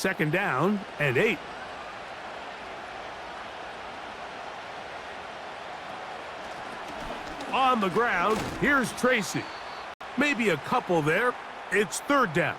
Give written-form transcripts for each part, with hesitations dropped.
Second down and 8. On the ground, here's Tracy. Maybe a couple there. It's third down.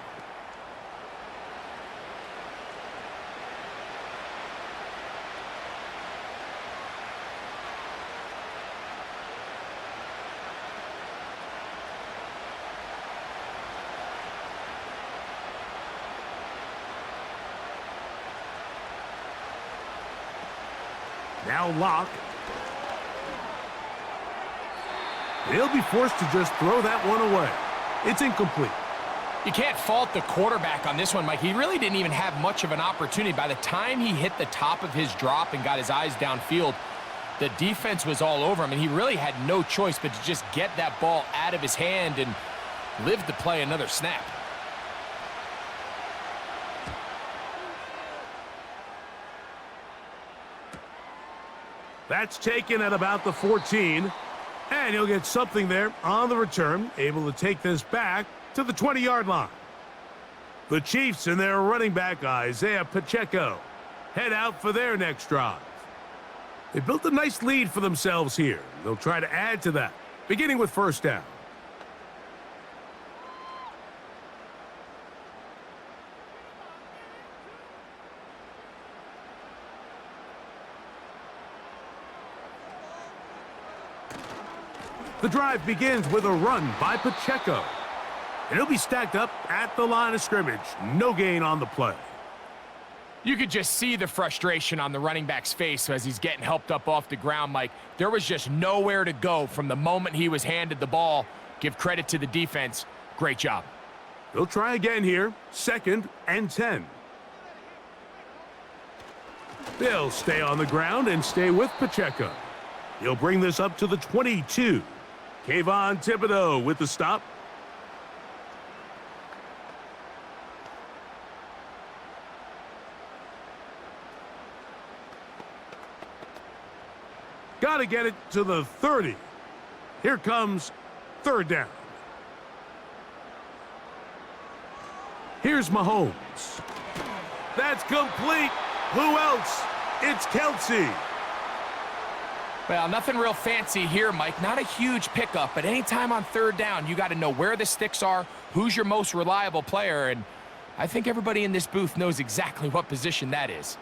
Now Locke. He'll be forced to just throw that one away. It's incomplete. You can't fault the quarterback on this one, Mike. He really didn't even have much of an opportunity. By the time he hit the top of his drop and got his eyes downfield, the defense was all over him, and he really had no choice but to just get that ball out of his hand and live to play another snap. That's taken at about the 14. And he'll get something there on the return, able to take this back to the 20-yard line. The Chiefs and their running back, Isaiah Pacheco, head out for their next drive. They built a nice lead for themselves here. They'll try to add to that, beginning with first down. The drive begins with a run by Pacheco. And he'll be stacked up at the line of scrimmage. No gain on the play. You could just see the frustration on the running back's face as he's getting helped up off the ground, Mike. There was just nowhere to go from the moment he was handed the ball. Give credit to the defense. Great job. They'll try again here. Second and 10. They'll stay on the ground and stay with Pacheco. He'll bring this up to the 22. Kayvon Thibodeau with the stop. Got to get it to the 30. Here comes third down. Here's Mahomes. That's complete. Who else? It's Kelce. Well, nothing real fancy here, Mike. Not a huge pickup, but anytime on third down, you got to know where the sticks are, who's your most reliable player, and I think everybody in this booth knows exactly what position that is.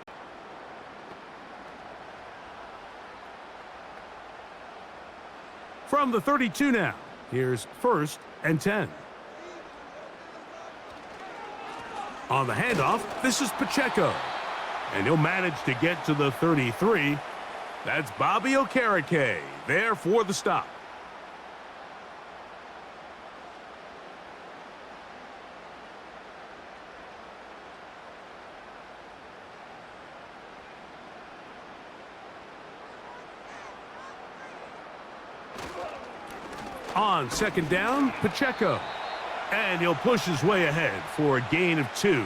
From the 32 now, here's first and 10. On the handoff, this is Pacheco, and he'll manage to get to the 33. That's Bobby Okereke there for the stop. On second down, Pacheco. And he'll push his way ahead for a gain of 2.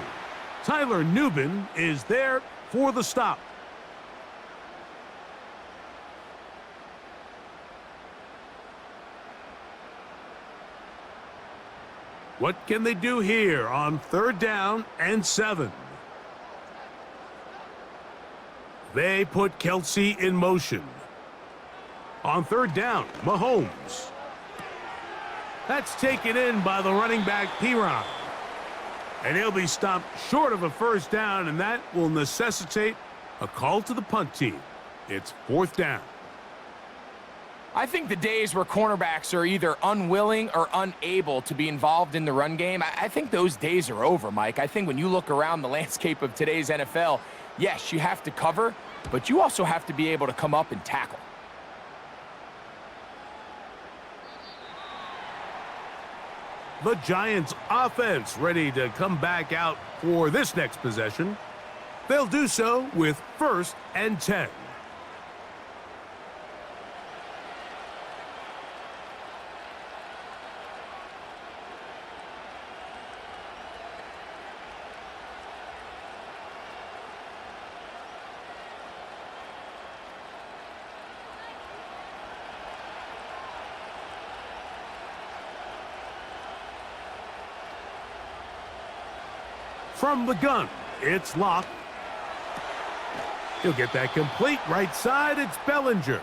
Tyler Nubin is there for the stop. What can they do here on third down and 7? They put Kelce in motion. On third down, Mahomes. That's taken in by the running back, Piron. And he'll be stopped short of a first down, and that will necessitate a call to the punt team. It's fourth down. I think the days where cornerbacks are either unwilling or unable to be involved in the run game, I think those days are over, Mike. I think when you look around the landscape of today's NFL, yes, you have to cover, but you also have to be able to come up and tackle. The Giants offense ready to come back out for this next possession. They'll do so with first and 10. From the gun, It's locked. He'll get that complete right side. It's Bellinger.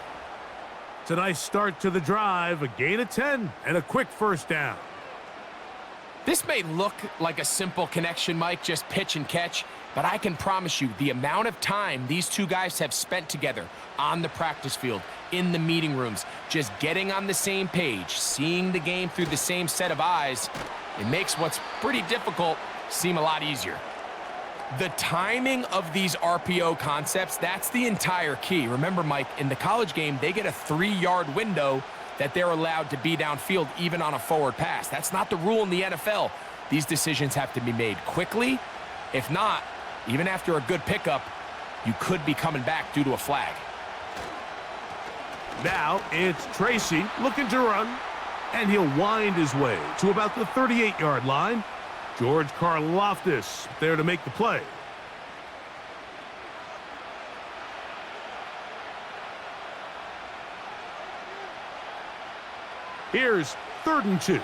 It's a nice start to the drive. A gain of 10 and a quick first down. This may look like a simple connection, Mike, just pitch and catch, but I can promise you the amount of time these two guys have spent together on the practice field, in the meeting rooms, just getting on the same page, seeing the game through the same set of eyes, it makes what's pretty difficult seem a lot easier. The timing of these RPO concepts, that's the entire key. Remember, Mike, in the college game, they get a 3-yard window that they're allowed to be downfield even on a forward pass. That's not the rule in the NFL. These decisions have to be made quickly. If not, even after a good pickup, you could be coming back due to a flag. Now it's Tracy looking to run, and he'll wind his way to about the 38-yard line. George Karlaftis there to make the play. Here's 3rd and 2.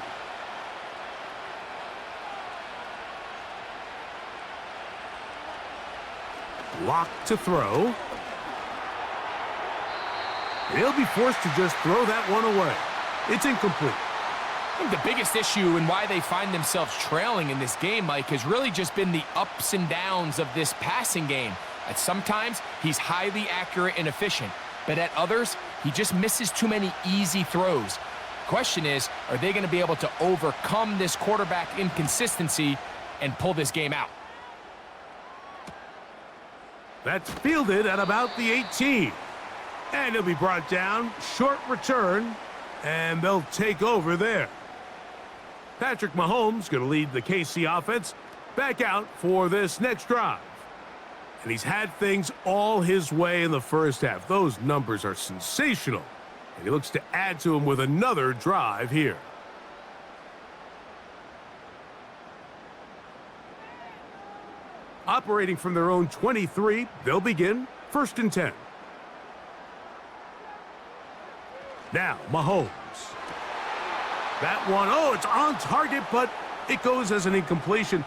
Lock to throw. He'll be forced to just throw that one away. It's incomplete. I think the biggest issue and why they find themselves trailing in this game, Mike, has really just been the ups and downs of this passing game. At sometimes, he's highly accurate and efficient, but at others, he just misses too many easy throws. The question is, are they going to be able to overcome this quarterback inconsistency and pull this game out? That's fielded at about the 18. And he'll be brought down. Short return, and they'll take over there. Patrick Mahomes going to lead the KC offense back out for this next drive. And he's had things all his way in the first half. Those numbers are sensational. And he looks to add to them with another drive here. Operating from their own 23, they'll begin 1st and 10. Now, Mahomes. That one, oh, it's on target, but it goes as an incompletion.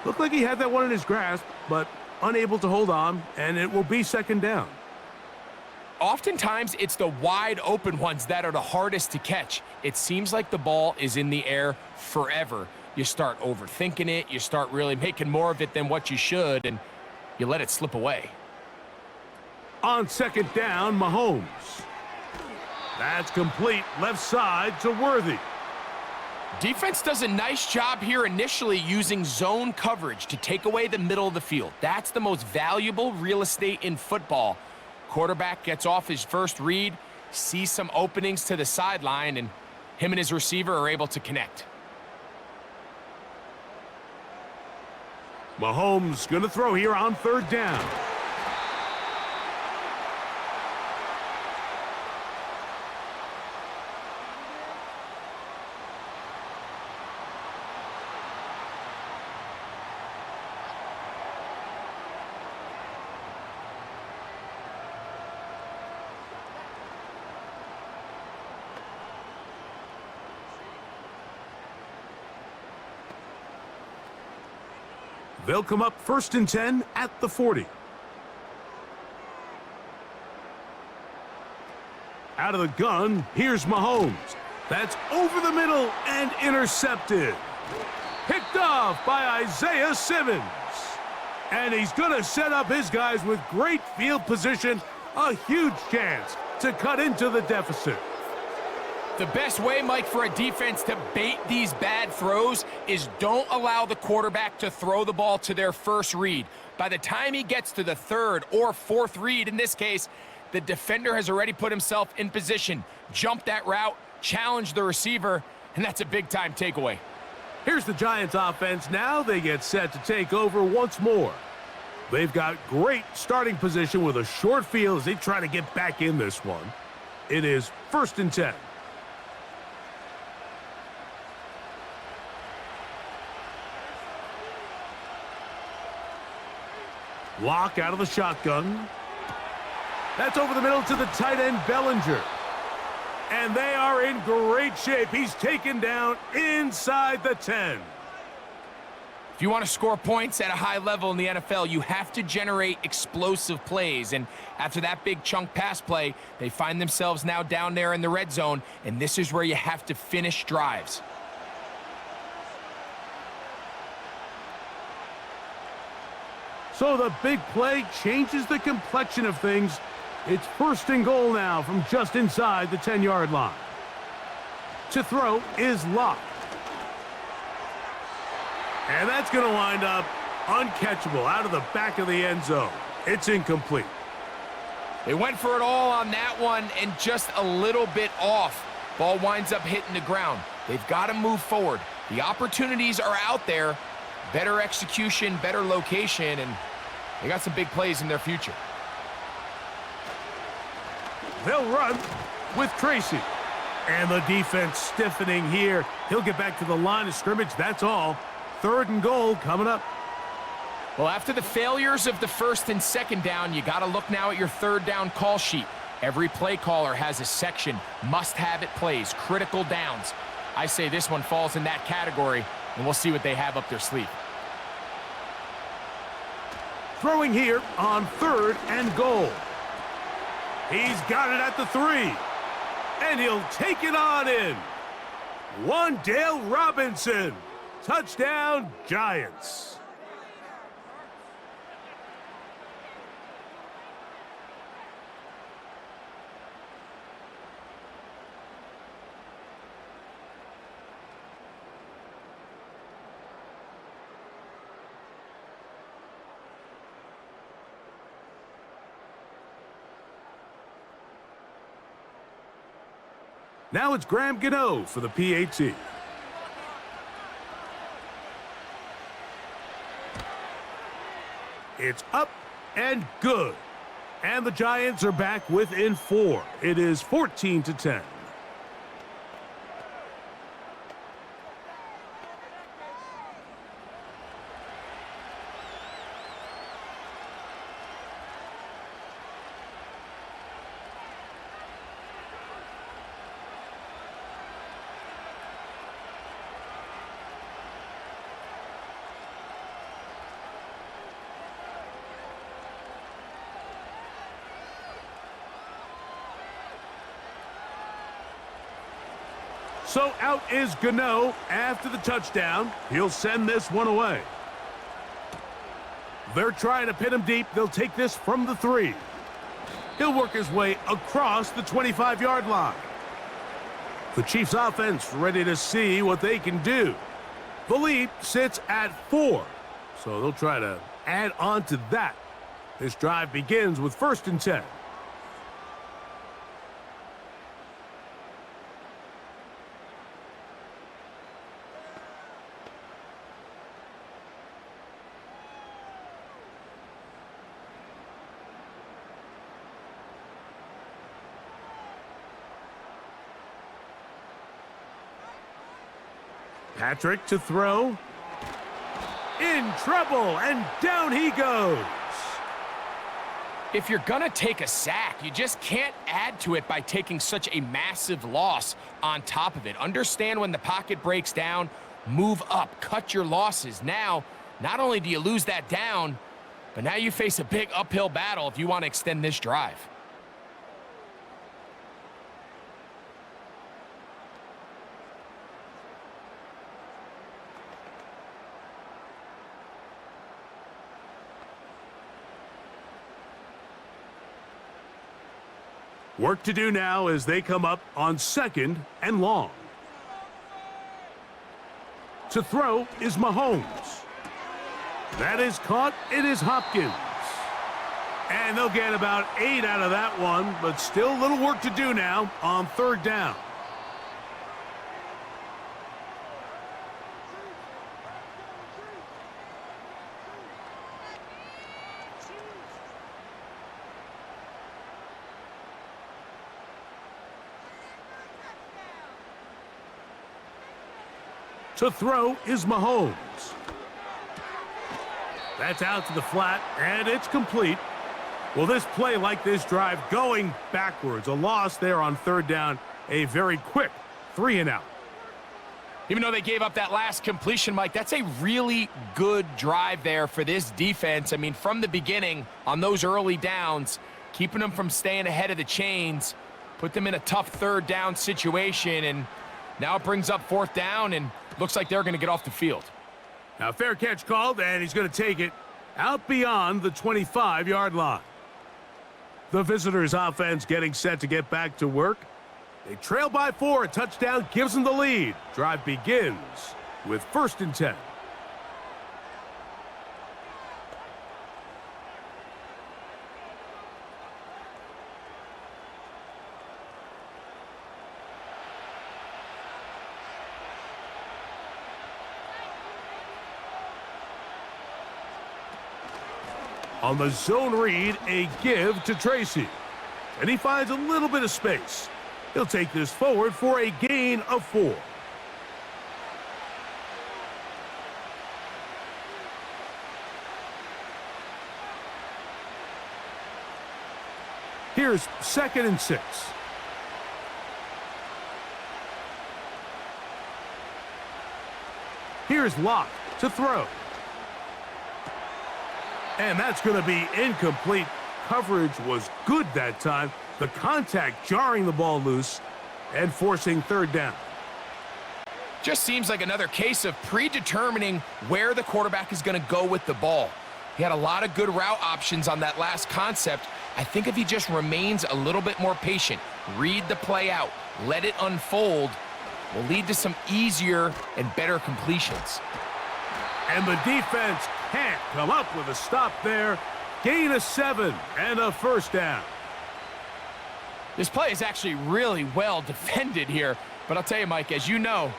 Looked like he had that one in his grasp, but unable to hold on, and it will be 2nd down. Oftentimes, it's the wide open ones that are the hardest to catch. It seems like the ball is in the air forever. You start overthinking it, you start really making more of it than what you should, and you let it slip away. On 2nd down, Mahomes. That's complete left side to Worthy. Defense does a nice job here initially using zone coverage to take away the middle of the field. That's the most valuable real estate in football. Quarterback gets off his first read, sees some openings to the sideline, and him and his receiver are able to connect. Mahomes going to throw here on 3rd down. They'll come up 1st and 10 at the 40. Out of the gun, here's Mahomes. That's over the middle and intercepted. Picked off by Isaiah Simmons. And he's going to set up his guys with great field position. A huge chance to cut into the deficit. The best way, Mike, for a defense to bait these bad throws is don't allow the quarterback to throw the ball to their first read. By the time he gets to the 3rd or 4th read, in this case, the defender has already put himself in position, jumped that route, challenged the receiver, and that's a big-time takeaway. Here's the Giants offense. Now they get set to take over once more. They've got great starting position with a short field as they try to get back in this one. It is 1st and 10. Lock out of the shotgun. That's over the middle to the tight end, Bellinger. And they are in great shape. He's taken down inside the 10. If you want to score points at a high level in the NFL, you have to generate explosive plays. And after that big chunk pass play, they find themselves now down there in the red zone, and this is where you have to finish drives. So the big play changes the complexion of things. It's 1st and goal now from just inside the 10-yard line. To throw is Locke. And that's going to wind up uncatchable out of the back of the end zone. It's incomplete. They went for it all on that one and just a little bit off. Ball winds up hitting the ground. They've got to move forward. The opportunities are out there. Better execution, better location, and they got some big plays in their future. They'll run with Tracy. And the defense stiffening here. He'll get back to the line of scrimmage, that's all. 3rd and goal coming up. Well, after the failures of the 1st and 2nd down, you got to look now at your 3rd down call sheet. Every play caller has a section, must-have-it plays, critical downs. I say this one falls in that category, and we'll see what they have up their sleeve. Throwing here on 3rd and goal. He's got it at the 3. And he'll take it on in. Wan'Dale Robinson. Touchdown, Giants. Now it's Graham Gano for the PAT. It's up and good. And the Giants are back within 4. It is 14-10. So out is Gano after the touchdown. He'll send this one away. They're trying to pin him deep. They'll take this from the 3. He'll work his way across the 25-yard line. The Chiefs offense ready to see what they can do. The lead sits at 4, so they'll try to add on to that. This drive begins with 1st and 10. Patrick to throw. In trouble, and down he goes. If you're going to take a sack, you just can't add to it by taking such a massive loss on top of it. Understand when the pocket breaks down, move up, cut your losses. Now, not only do you lose that down, but now you face a big uphill battle if you want to extend this drive. Work to do now as they come up on 2nd and long. To throw is Mahomes. That is caught. It is Hopkins. And they'll get about 8 out of that one, but still a little work to do now on 3rd down. To throw is Mahomes. That's out to the flat, and it's complete. Well, this play, like this drive, going backwards. A loss there on 3rd down. A very quick 3 and out. Even though they gave up that last completion, Mike, that's a really good drive there for this defense. I mean, from the beginning, on those early downs, keeping them from staying ahead of the chains, put them in a tough third down situation, and now it brings up fourth down, and looks like they're going to get off the field. Now, fair catch called, and he's going to take it out beyond the 25-yard line. The visitors' offense getting set to get back to work. They trail by 4. A touchdown gives them the lead. Drive begins with 1st and 10. On the zone read, a give to Tracy. And he finds a little bit of space. He'll take this forward for a gain of 4. Here's 2nd and 6. Here's Locke to throw. And that's going to be incomplete. Coverage was good that time. The contact jarring the ball loose and forcing 3rd down. Just seems like another case of predetermining where the quarterback is going to go with the ball. He had a lot of good route options on that last concept. I think if he just remains a little bit more patient, read the play out, let it unfold, will lead to some easier and better completions. And the defense can't come up with a stop there. Gain of 7 and a 1st down. This play is actually really well defended here. But I'll tell you, Mike, as you know,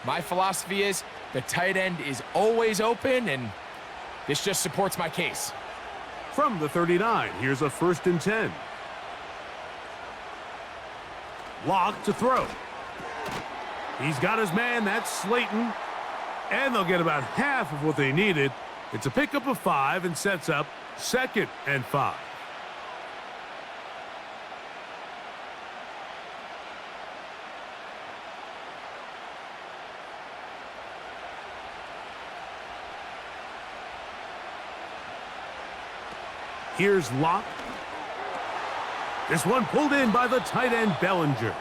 my philosophy is the tight end is always open, and this just supports my case. From the 39, here's a 1st and 10. Locke to throw. He's got his man, that's Slayton. And they'll get about half of what they needed. It's a pickup of 5 and sets up 2nd and 5. Here's Locke. This one pulled in by the tight end Bellinger.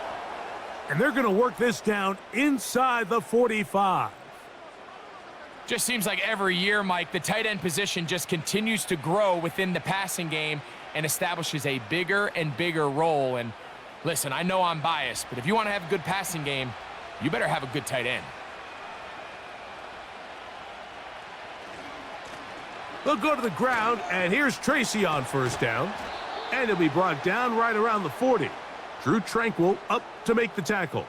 And they're going to work this down inside the 45. Just seems like every year, Mike, the tight end position just continues to grow within the passing game and establishes a bigger and bigger role. And listen, I know I'm biased, but if you want to have a good passing game, you better have a good tight end. They'll go to the ground, and here's Tracy on 1st down. And he'll be brought down right around the 40. Drew Tranquil up to make the tackle.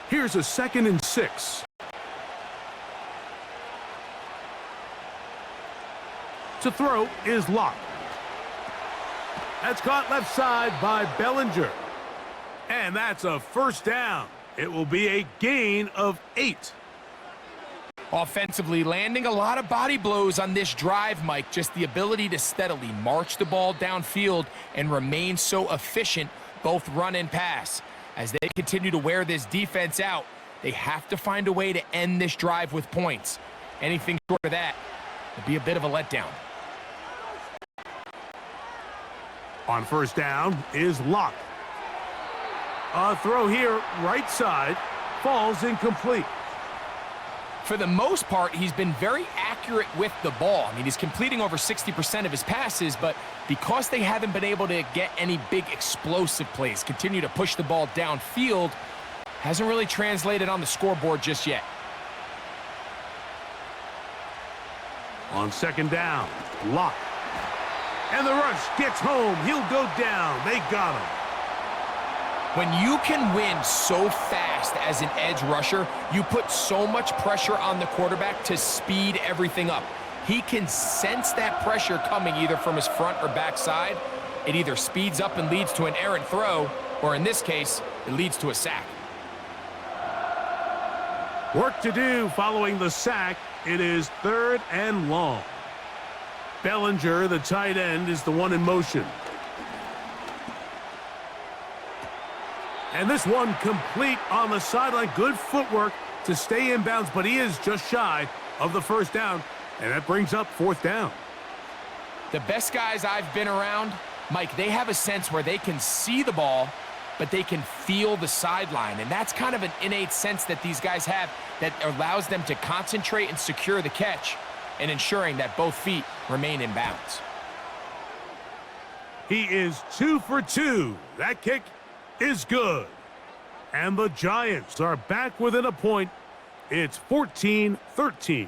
Here's a 2nd and 6. To throw is Locke. That's caught left side by Bellinger. And that's a 1st down. It will be a gain of 8. Offensively, landing a lot of body blows on this drive, Mike. Just the ability to steadily march the ball downfield and remain so efficient, both run and pass. As they continue to wear this defense out, they have to find a way to end this drive with points. Anything short of that would be a bit of a letdown. On 1st down is Locke. A throw here, right side, falls incomplete. For the most part, he's been very accurate with the ball. I mean, he's completing over 60% of his passes, but because they haven't been able to get any big explosive plays, continue to push the ball downfield, hasn't really translated on the scoreboard just yet. On 2nd down, Locke. And the rush gets home. He'll go down. They got him. When you can win so fast as an edge rusher, you put so much pressure on the quarterback to speed everything up. He can sense that pressure coming either from his front or back side. It either speeds up and leads to an errant throw, or in this case, it leads to a sack. Work to do following the sack. It is 3rd and long. Bellinger, the tight end, is the one in motion. And this one complete on the sideline. Good footwork to stay in bounds, but he is just shy of the first down, and that brings up fourth down. The best guys I've been around, Mike, they have a sense where they can see the ball, but they can feel the sideline, and that's kind of an innate sense that these guys have that allows them to concentrate and secure the catch and ensuring that both feet remain in bounds. He is 2 for 2. That kick is good. And the Giants are back within a point. It's 14-13.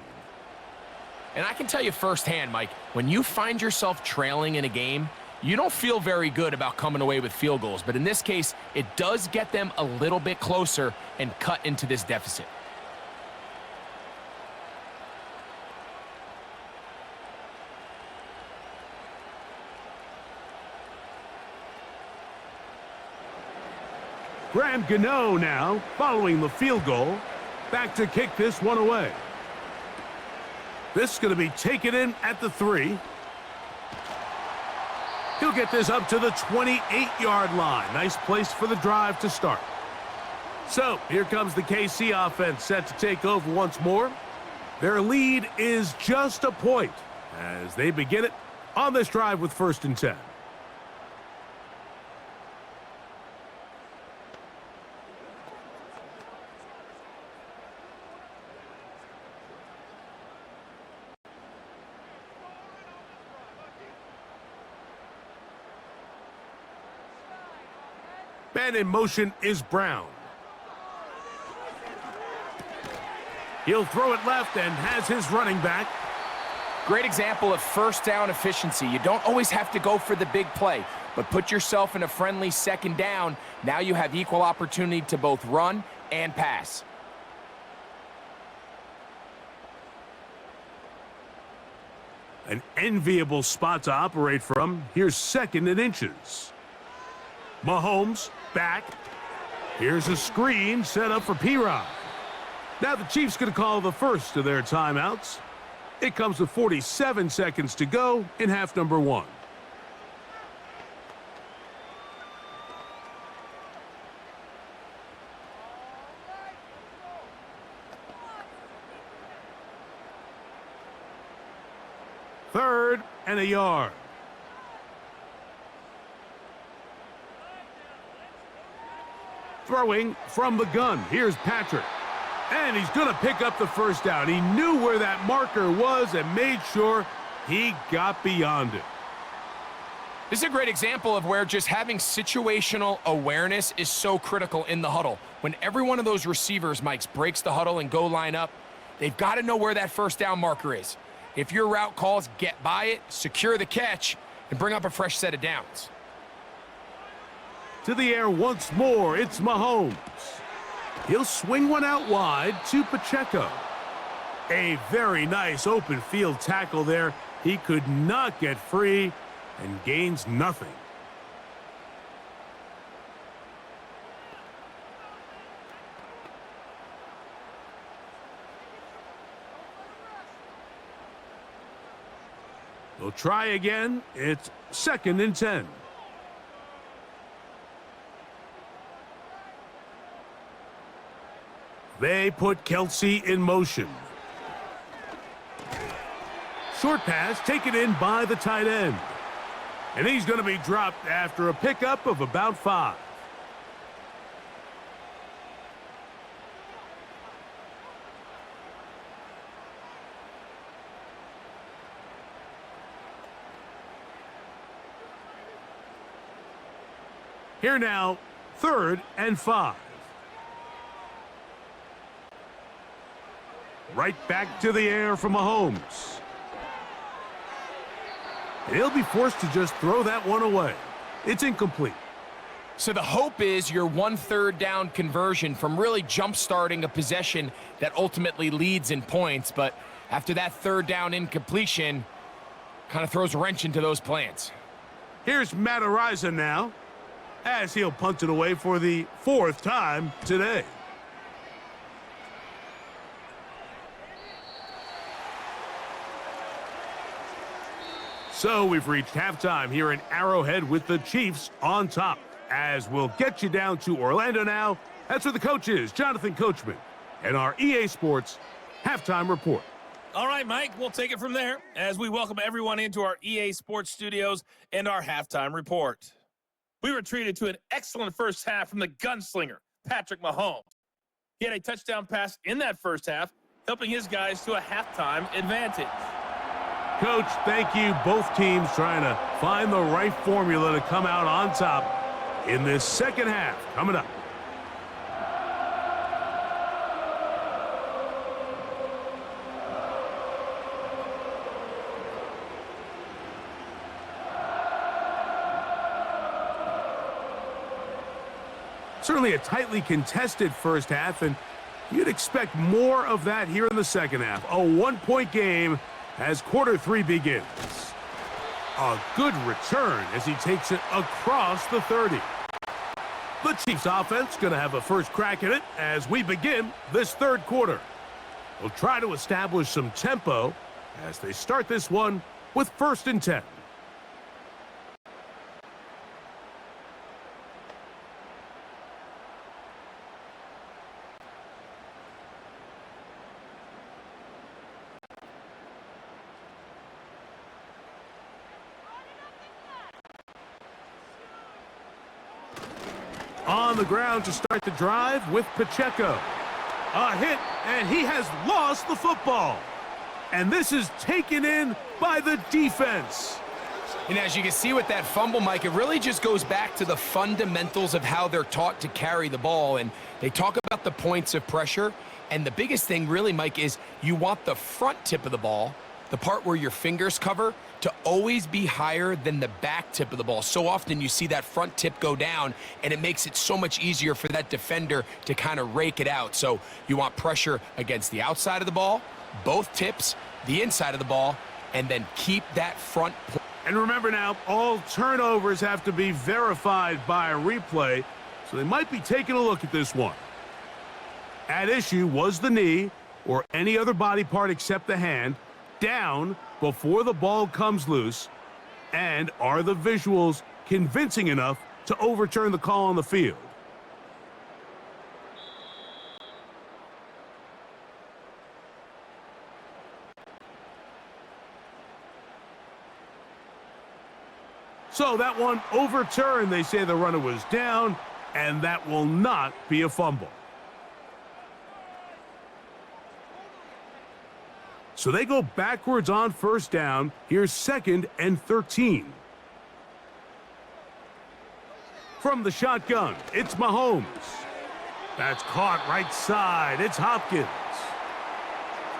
And I can tell you firsthand, Mike, when you find yourself trailing in a game, you don't feel very good about coming away with field goals. But in this case, it does get them a little bit closer and cut into this deficit. Graham Gano now, following the field goal, back to kick this one away. This is going to be taken in at the 3. He'll get this up to the 28-yard line. Nice place for the drive to start. So, here comes the KC offense set to take over once more. Their lead is just a point as they begin it on this drive with 1st and 10. Man in motion is Brown. He'll throw it left and has his running back. Great example of first down efficiency. You don't always have to go for the big play, but put yourself in a friendly 2nd down. Now you have equal opportunity to both run and pass. An enviable spot to operate from. Here's 2nd and inches. Mahomes back. Here's a screen set up for P-Rod. Now the Chiefs going to call the first of their timeouts. It comes with 47 seconds to go in half number 1. Third and a yard. Throwing from the gun. Here's Patrick. And he's going to pick up the first down. He knew where that marker was and made sure he got beyond it. This is a great example of where just having situational awareness is so critical in the huddle. When every one of those receivers, Mike, breaks the huddle and go line up, they've got to know where that first down marker is. If your route calls, get by it, secure the catch, and bring up a fresh set of downs. To the air once more, it's Mahomes. He'll swing one out wide to Pacheco. A very nice open field tackle there. He could not get free and gains nothing. They'll try again. It's 2nd and 10. They put Kelce in motion. Short pass taken in by the tight end. And he's going to be dropped after a pickup of about 5. Here now, 3rd and 5. Right back to the air from Mahomes. And he'll be forced to just throw that one away. It's incomplete. So the hope is your 1/3 down conversion from really jump-starting a possession that ultimately leads in points. But after that 3rd down incompletion, kind of throws a wrench into those plans. Here's Matt Araiza now, as he'll punt it away for the 4th time today. So we've reached halftime here in Arrowhead with the Chiefs on top. As we'll get you down to Orlando now, that's where the coach is, Jonathan Coachman, and our EA Sports Halftime Report. All right, Mike, we'll take it from there as we welcome everyone into our EA Sports studios and our halftime report. We were treated to an excellent first half from the gunslinger, Patrick Mahomes. He had a touchdown pass in that first half, helping his guys to a halftime advantage. Coach, thank you. Both teams trying to find the right formula to come out on top in this second half. Coming up. Certainly a tightly contested first half, and you'd expect more of that here in the second half. A one-point game as quarter three begins. A good return as he takes it across the 30. The Chiefs offense going to have a first crack at it as we begin this third quarter. They'll try to establish some tempo as they start this one with 1st and 10. On the ground to start the drive with Pacheco. A hit, and he has lost the football. And this is taken in by the defense. And as you can see with that fumble, Mike, it really just goes back to the fundamentals of how they're taught to carry the ball. And they talk about the points of pressure. And the biggest thing really, Mike, is you want the front tip of the ball, the part where your fingers cover, to always be higher than the back tip of the ball. So often you see that front tip go down, and it makes it so much easier for that defender to kind of rake it out. So you want pressure against the outside of the ball, both tips, the inside of the ball, and then keep that front. And remember now, all turnovers have to be verified by a replay, so they might be taking a look at this one. At issue was the knee or any other body part except the hand down before the ball comes loose, and are the visuals convincing enough to overturn the call on the field? So that one overturned. They say the runner was down, and that will not be a fumble. So they go backwards on 1st down. Here's 2nd and 13. From the shotgun, it's Mahomes. That's caught right side. It's Hopkins.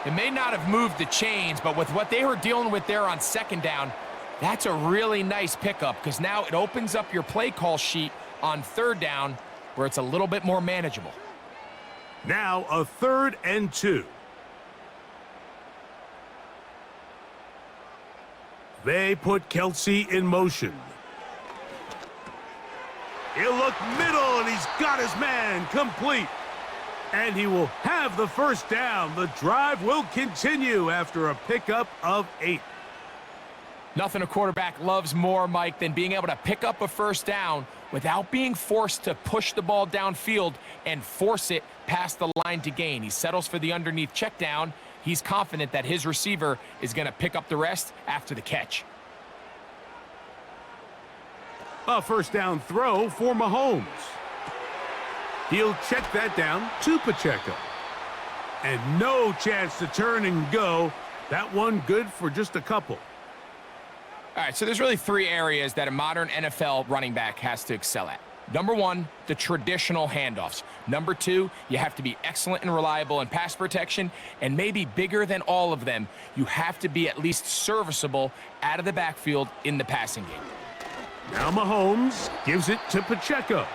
It may not have moved the chains, but with what they were dealing with there on 2nd down, that's a really nice pickup because now it opens up your play call sheet on 3rd down where it's a little bit more manageable. Now a 3rd and 2. They put Kelce in motion. He'll look middle, and he's got his man complete. And he will have the 1st down. The drive will continue after a pickup of 8. Nothing a quarterback loves more, Mike, than being able to pick up a 1st down without being forced to push the ball downfield and force it past the line to gain. He settles for the underneath check down. He's confident that his receiver is going to pick up the rest after the catch. A 1st down throw for Mahomes. He'll check that down to Pacheco. And no chance to turn and go. That one good for just a couple. All right, so there's really 3 areas that a modern NFL running back has to excel at. Number 1, the traditional handoffs. Number 2, you have to be excellent and reliable in pass protection. And maybe bigger than all of them, you have to be at least serviceable out of the backfield in the passing game. Now Mahomes gives it to Pacheco.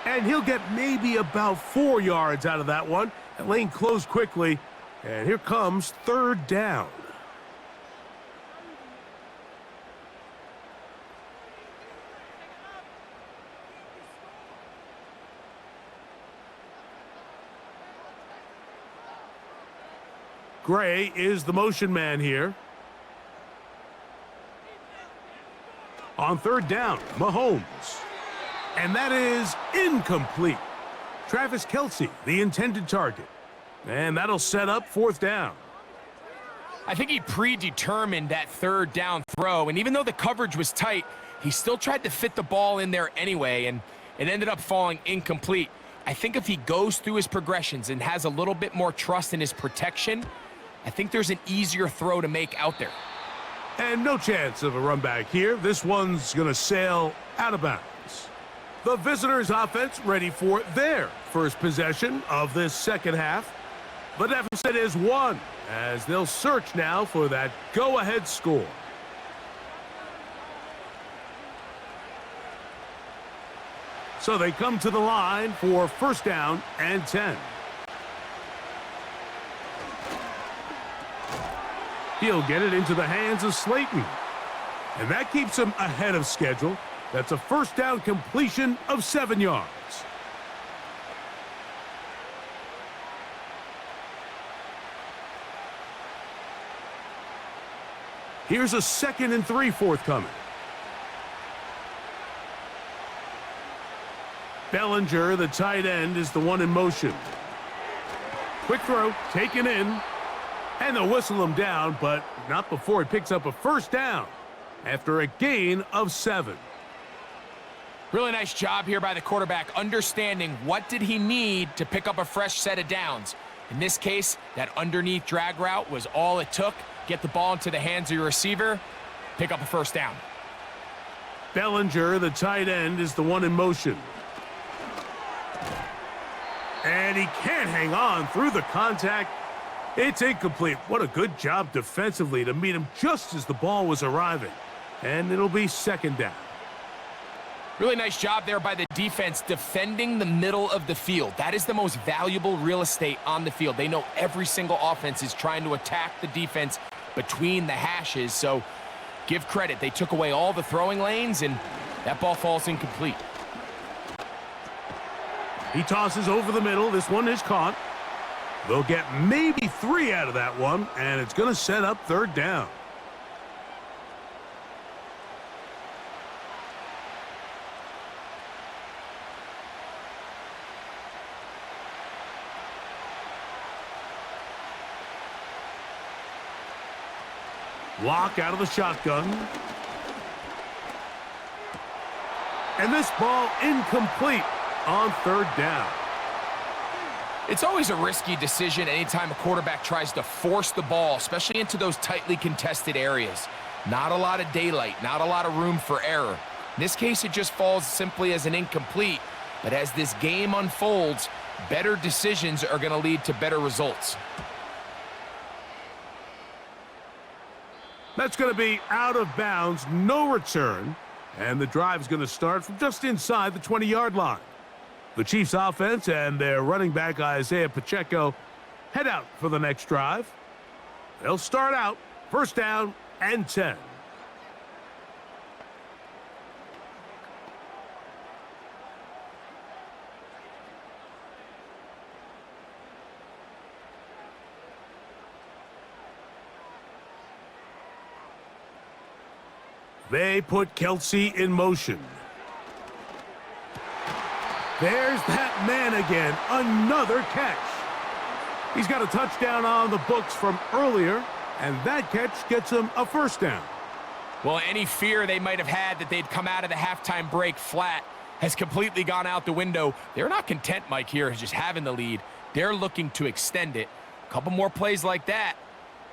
And he'll get maybe about 4 yards out of that one. The lane closed quickly. And here comes 3rd down. Gray is the motion man here. On third down, Mahomes. And that is incomplete. Travis Kelce, the intended target. And that'll set up fourth down. I think he predetermined that third down throw, and even though the coverage was tight, he still tried to fit the ball in there anyway, and it ended up falling incomplete. I think if he goes through his progressions and has a little bit more trust in his protection, I think there's an easier throw to make out there. And no chance of a run back here. This one's going to sail out of bounds. The visitors' offense ready for their first possession of this second half. The deficit is 1, as they'll search now for that go-ahead score. So they come to the line for first down and 10. He'll get it into the hands of Slayton. And that keeps him ahead of schedule. That's a first down completion of 7 yards. Here's a 2nd and 3 forthcoming. Bellinger, the tight end, is the one in motion. Quick throw, taken in. And they'll whistle him down, but not before he picks up a first down after a gain of 7. Really nice job here by the quarterback, understanding what did he need to pick up a fresh set of downs. In this case, that underneath drag route was all it took. Get the ball into the hands of your receiver, pick up a first down. Bellinger, the tight end, is the one in motion. And he can't hang on through the contact. It's incomplete. What a good job defensively to meet him just as the ball was arriving. And it'll be second down. Really nice job there by the defense defending the middle of the field. That is the most valuable real estate on the field. They know every single offense is trying to attack the defense between the hashes, so give credit. They took away all the throwing lanes, and that ball falls incomplete. He tosses over the middle. This one is caught. They'll get maybe 3 out of that one, and it's going to set up third down. Lock out of the shotgun. And this ball incomplete on third down. It's always a risky decision anytime a quarterback tries to force the ball, especially into those tightly contested areas. Not a lot of daylight, not a lot of room for error. In this case, it just falls simply as an incomplete. But as this game unfolds, better decisions are going to lead to better results. That's going to be out of bounds, no return. And the drive's going to start from just inside the 20-yard line. The Chiefs offense and their running back Isaiah Pacheco head out for the next drive. They'll start out first down and 10. They put Kelce in motion. There's that man again, another catch. He's got a touchdown on the books from earlier, and that catch gets him a first down. Well, any fear they might have had that they'd come out of the halftime break flat has completely gone out the window. They're not content, Mike, here, just having the lead. They're looking to extend it. A couple more plays like that,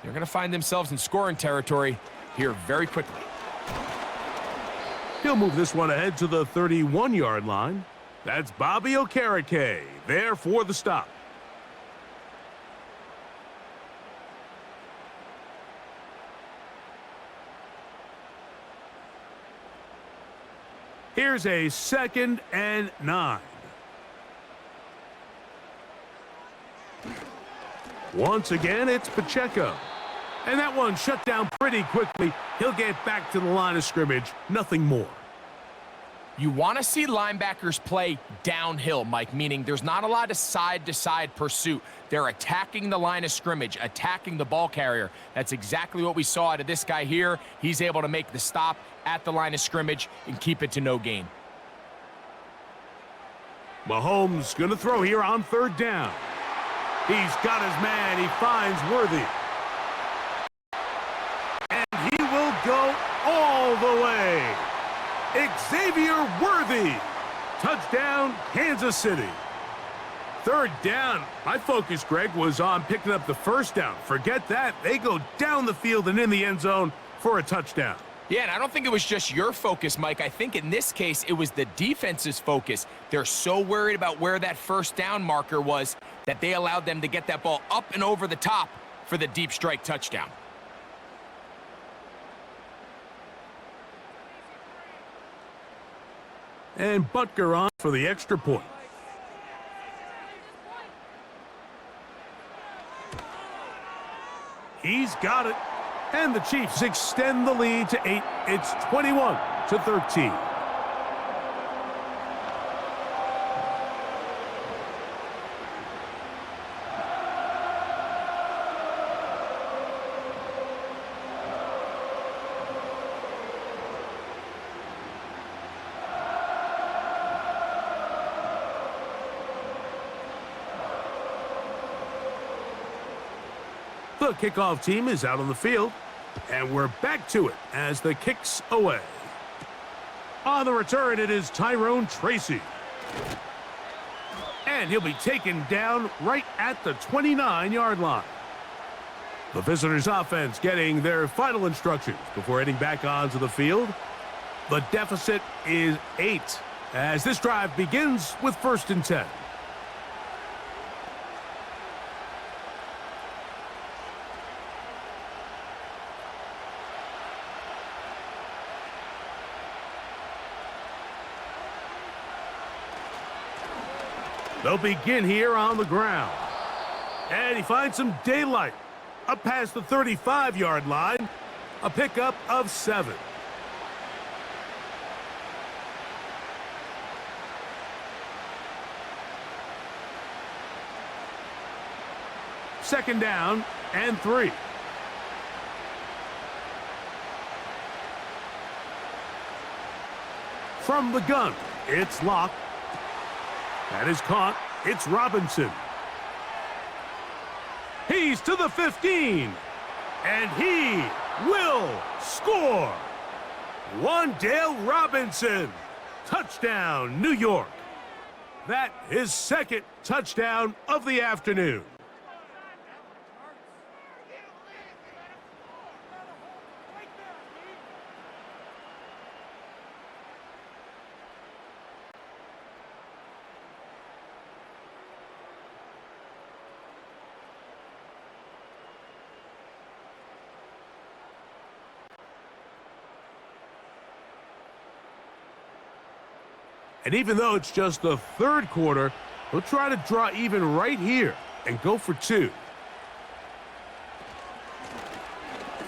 they're going to find themselves in scoring territory here very quickly. He'll move this one ahead to the 31-yard line. That's Bobby Okereke there for the stop. Here's a 2nd and 9. Once again, it's Pacheco. And that one shut down pretty quickly. He'll get back to the line of scrimmage. Nothing more. You want to see linebackers play downhill, Mike, meaning there's not a lot of side-to-side pursuit. They're attacking the line of scrimmage, attacking the ball carrier. That's exactly what we saw out of this guy here. He's able to make the stop at the line of scrimmage and keep it to no gain. Mahomes going to throw here on 3rd down. He's got his man. He finds Worthy. And he will go all the way. Xavier Worthy. Touchdown, Kansas City. 3rd down. My focus, Greg, was on picking up the 1st down. Forget that. They go down the field and in the end zone for a touchdown. Yeah, and I don't think it was just your focus, Mike. I think in this case, it was the defense's focus. They're so worried about where that 1st down marker was that they allowed them to get that ball up and over the top for the deep strike touchdown. And Butker on for the extra point. He's got it. And the Chiefs extend the lead to 8. It's 21-13. The kickoff team is out on the field, and we're back to it as the kick's away. On the return, it is Tyrone Tracy. And he'll be taken down right at the 29-yard line. The visitors' offense getting their final instructions before heading back onto the field. The deficit is 8 as this drive begins with 1st and 10. They'll begin here on the ground. And he finds some daylight. Up past the 35-yard line. A pickup of 7. Second down and 3. From the gun, it's Locke. That is caught. It's Robinson. He's to the 15. And he will score. Wan'Dale Robinson. Touchdown, New York. That is 2nd touchdown of the afternoon. And even though it's just the 3rd quarter, he'll try to draw even right here and go for 2.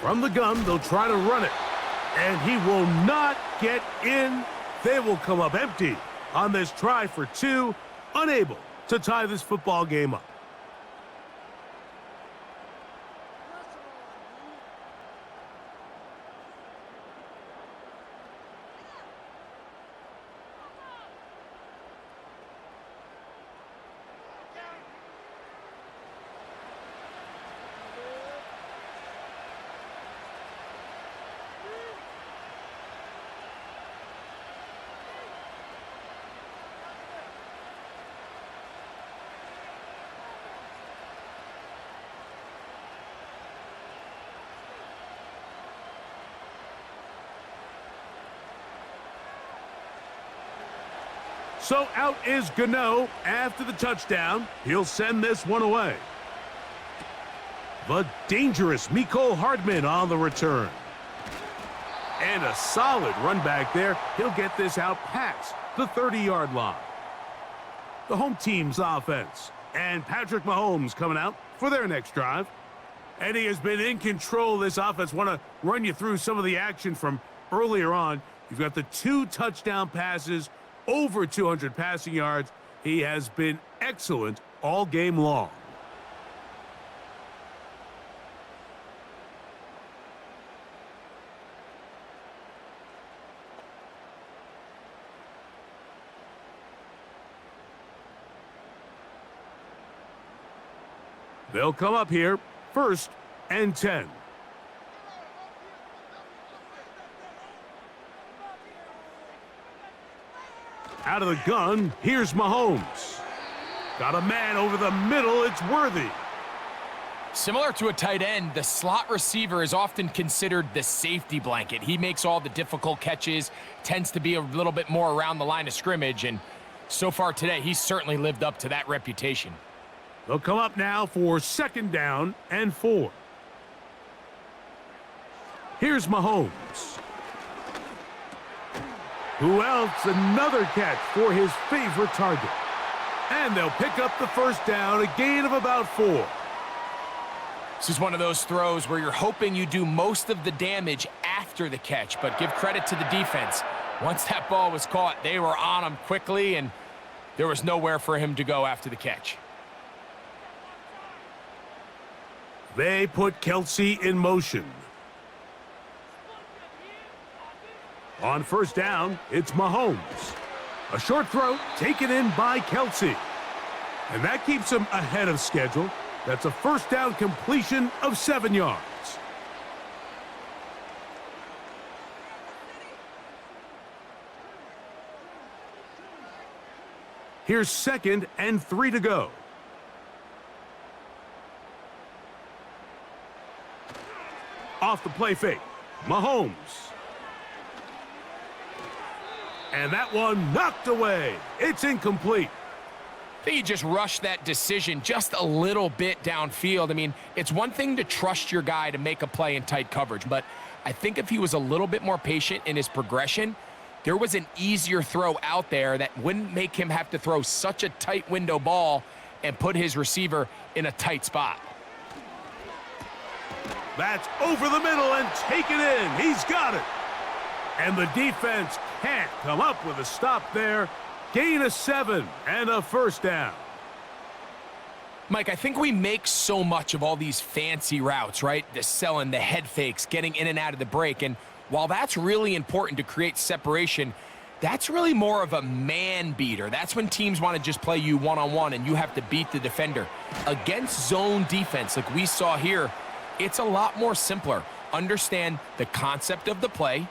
From the gun, they'll try to run it. And he will not get in. They will come up empty on this try for 2, unable to tie this football game up. So out is Gano after the touchdown. He'll send this one away. The dangerous Mecole Hardman on the return. And a solid run back there. He'll get this out past the 30-yard line. The home team's offense. And Patrick Mahomes coming out for their next drive. And he has been in control of this offense. Want to run you through some of the action from earlier on. You've got the 2 touchdown passes, over 200 passing yards. He has been excellent all game long. They'll come up here, 1st and 10. Out of the gun, here's Mahomes. Got a man over the middle, it's Worthy. Similar to a tight end, the slot receiver is often considered the safety blanket. He makes all the difficult catches, tends to be a little bit more around the line of scrimmage, and so far today, he's certainly lived up to that reputation. They'll come up now for 2nd down and 4. Here's Mahomes. Who else? Another catch for his favorite target. And they'll pick up the 1st down, a gain of about 4. This is one of those throws where you're hoping you do most of the damage after the catch, but give credit to the defense. Once that ball was caught, they were on him quickly, and there was nowhere for him to go after the catch. They put Kelce in motion. On 1st down, it's Mahomes. A short throw taken in by Kelce. And that keeps him ahead of schedule. That's a 1st down completion of 7 yards. Here's 2nd and 3 to go. Off the play fake, Mahomes. And that one knocked away. It's incomplete. I think he just rushed that decision just a little bit downfield. I mean, it's one thing to trust your guy to make a play in tight coverage, but I think if he was a little bit more patient in his progression, there was an easier throw out there that wouldn't make him have to throw such a tight window ball and put his receiver in a tight spot. That's over the middle and taken in. He's got it. And the defense can't come up with a stop there. Gain of 7 and a 1st down. Mike, I think we make so much of all these fancy routes, right? The selling, the head fakes, getting in and out of the break. And while that's really important to create separation, that's really more of a man beater. That's when teams want to just play you one-on-one and you have to beat the defender. Against zone defense, like we saw here, it's a lot more simpler. Understand the concept of the play,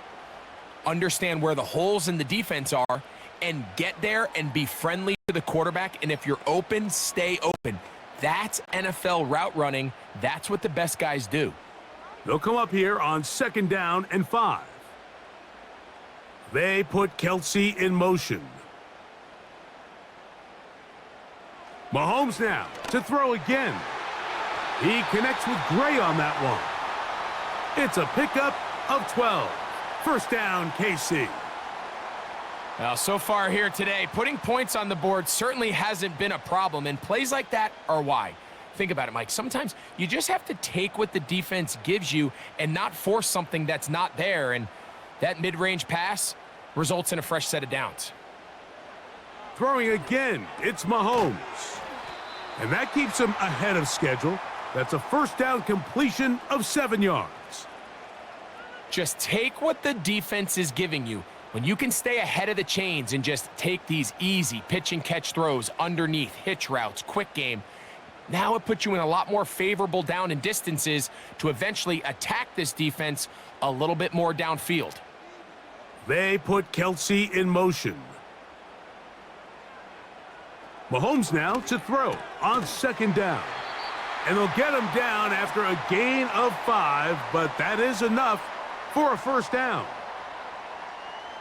understand where the holes in the defense are, and get there and be friendly to the quarterback. And if you're open, stay open. That's NFL route running. That's what the best guys do. They'll come up here on 2nd down and 5. They put Kelce in motion. Mahomes now to throw again. He connects with Gray on that one. It's a pickup of 12. 1st down, KC. Well, so far here today, putting points on the board certainly hasn't been a problem, and plays like that are why. Think about it, Mike. Sometimes you just have to take what the defense gives you and not force something that's not there, and that mid-range pass results in a fresh set of downs. Throwing again, it's Mahomes. And that keeps him ahead of schedule. That's a 1st down completion of 7 yards. Just take what the defense is giving you. When you can stay ahead of the chains and just take these easy pitch and catch throws underneath, hitch routes, quick game, now it puts you in a lot more favorable down and distances to eventually attack this defense a little bit more downfield. They put Kelce in motion. Mahomes now to throw on 2nd down. And they'll get him down after a gain of 5, but that is enough for a 1st down.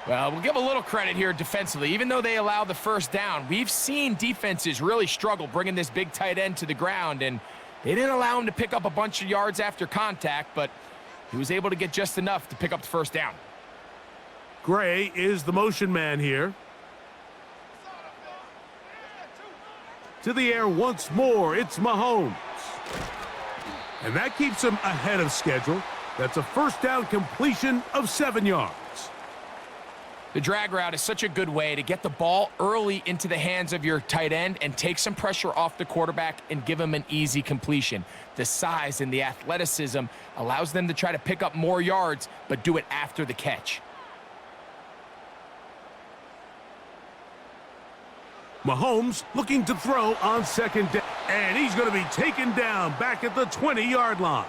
Well, we'll give a little credit here defensively. Even though they allow the 1st down, we've seen defenses really struggle bringing this big tight end to the ground, and they didn't allow him to pick up a bunch of yards after contact, but he was able to get just enough to pick up the 1st down. Gray is the motion man here. To the air once more, it's Mahomes. And that keeps him ahead of schedule. That's a 1st down completion of 7 yards. The drag route is such a good way to get the ball early into the hands of your tight end and take some pressure off the quarterback and give him an easy completion. The size and the athleticism allows them to try to pick up more yards, but do it after the catch. Mahomes looking to throw on second down, and he's going to be taken down back at the 20-yard line.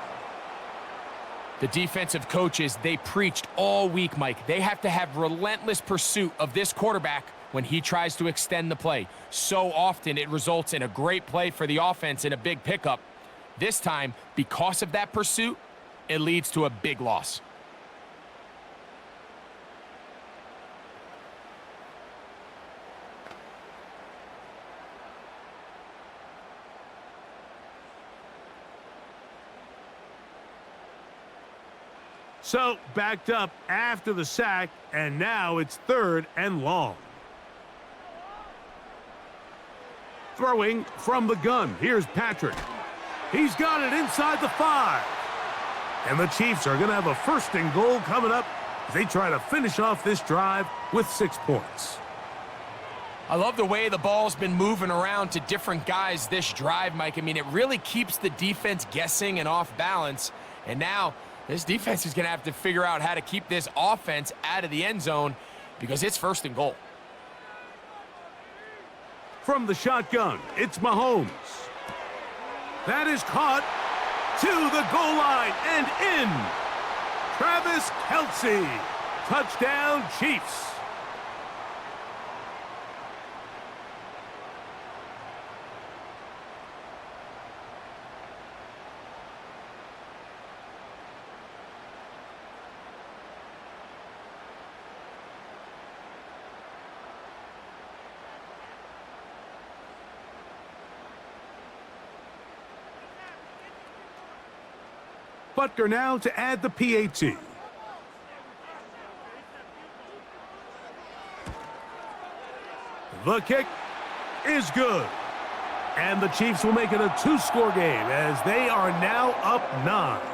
The defensive coaches, they preached all week, Mike. They have to have relentless pursuit of this quarterback when he tries to extend the play. So often it results in a great play for the offense and a big pickup. This time, because of that pursuit, it leads to a big loss. So, backed up after the sack, and now it's 3rd and long. Throwing from the gun. Here's Patrick. He's got it inside the 5. And the Chiefs are going to have a 1st and goal coming up as they try to finish off this drive with 6 points. I love the way the ball's been moving around to different guys this drive, Mike. I mean, it really keeps the defense guessing and off balance. And now this defense is going to have to figure out how to keep this offense out of the end zone because it's 1st and goal. From the shotgun, it's Mahomes. That is caught to the goal line and in. Travis Kelce. Touchdown, Chiefs. Butker now to add the PAT. The kick is good. And the Chiefs will make it a 2-score game as they are now up 9.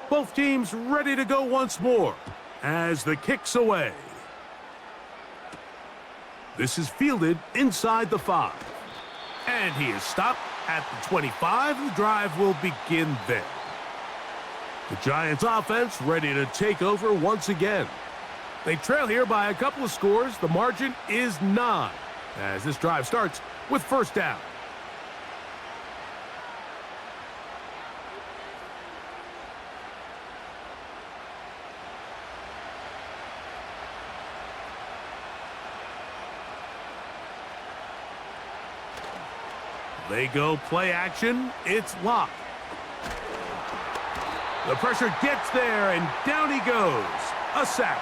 Both teams ready to go once more as the kick's away. This is fielded inside the 5. And he is stopped at the 25. The drive will begin there. The Giants offense ready to take over once again. They trail here by a couple of scores. The margin is 9 as this drive starts with 1st down. They go play action. It's Locke. The pressure gets there, and down he goes. A sack.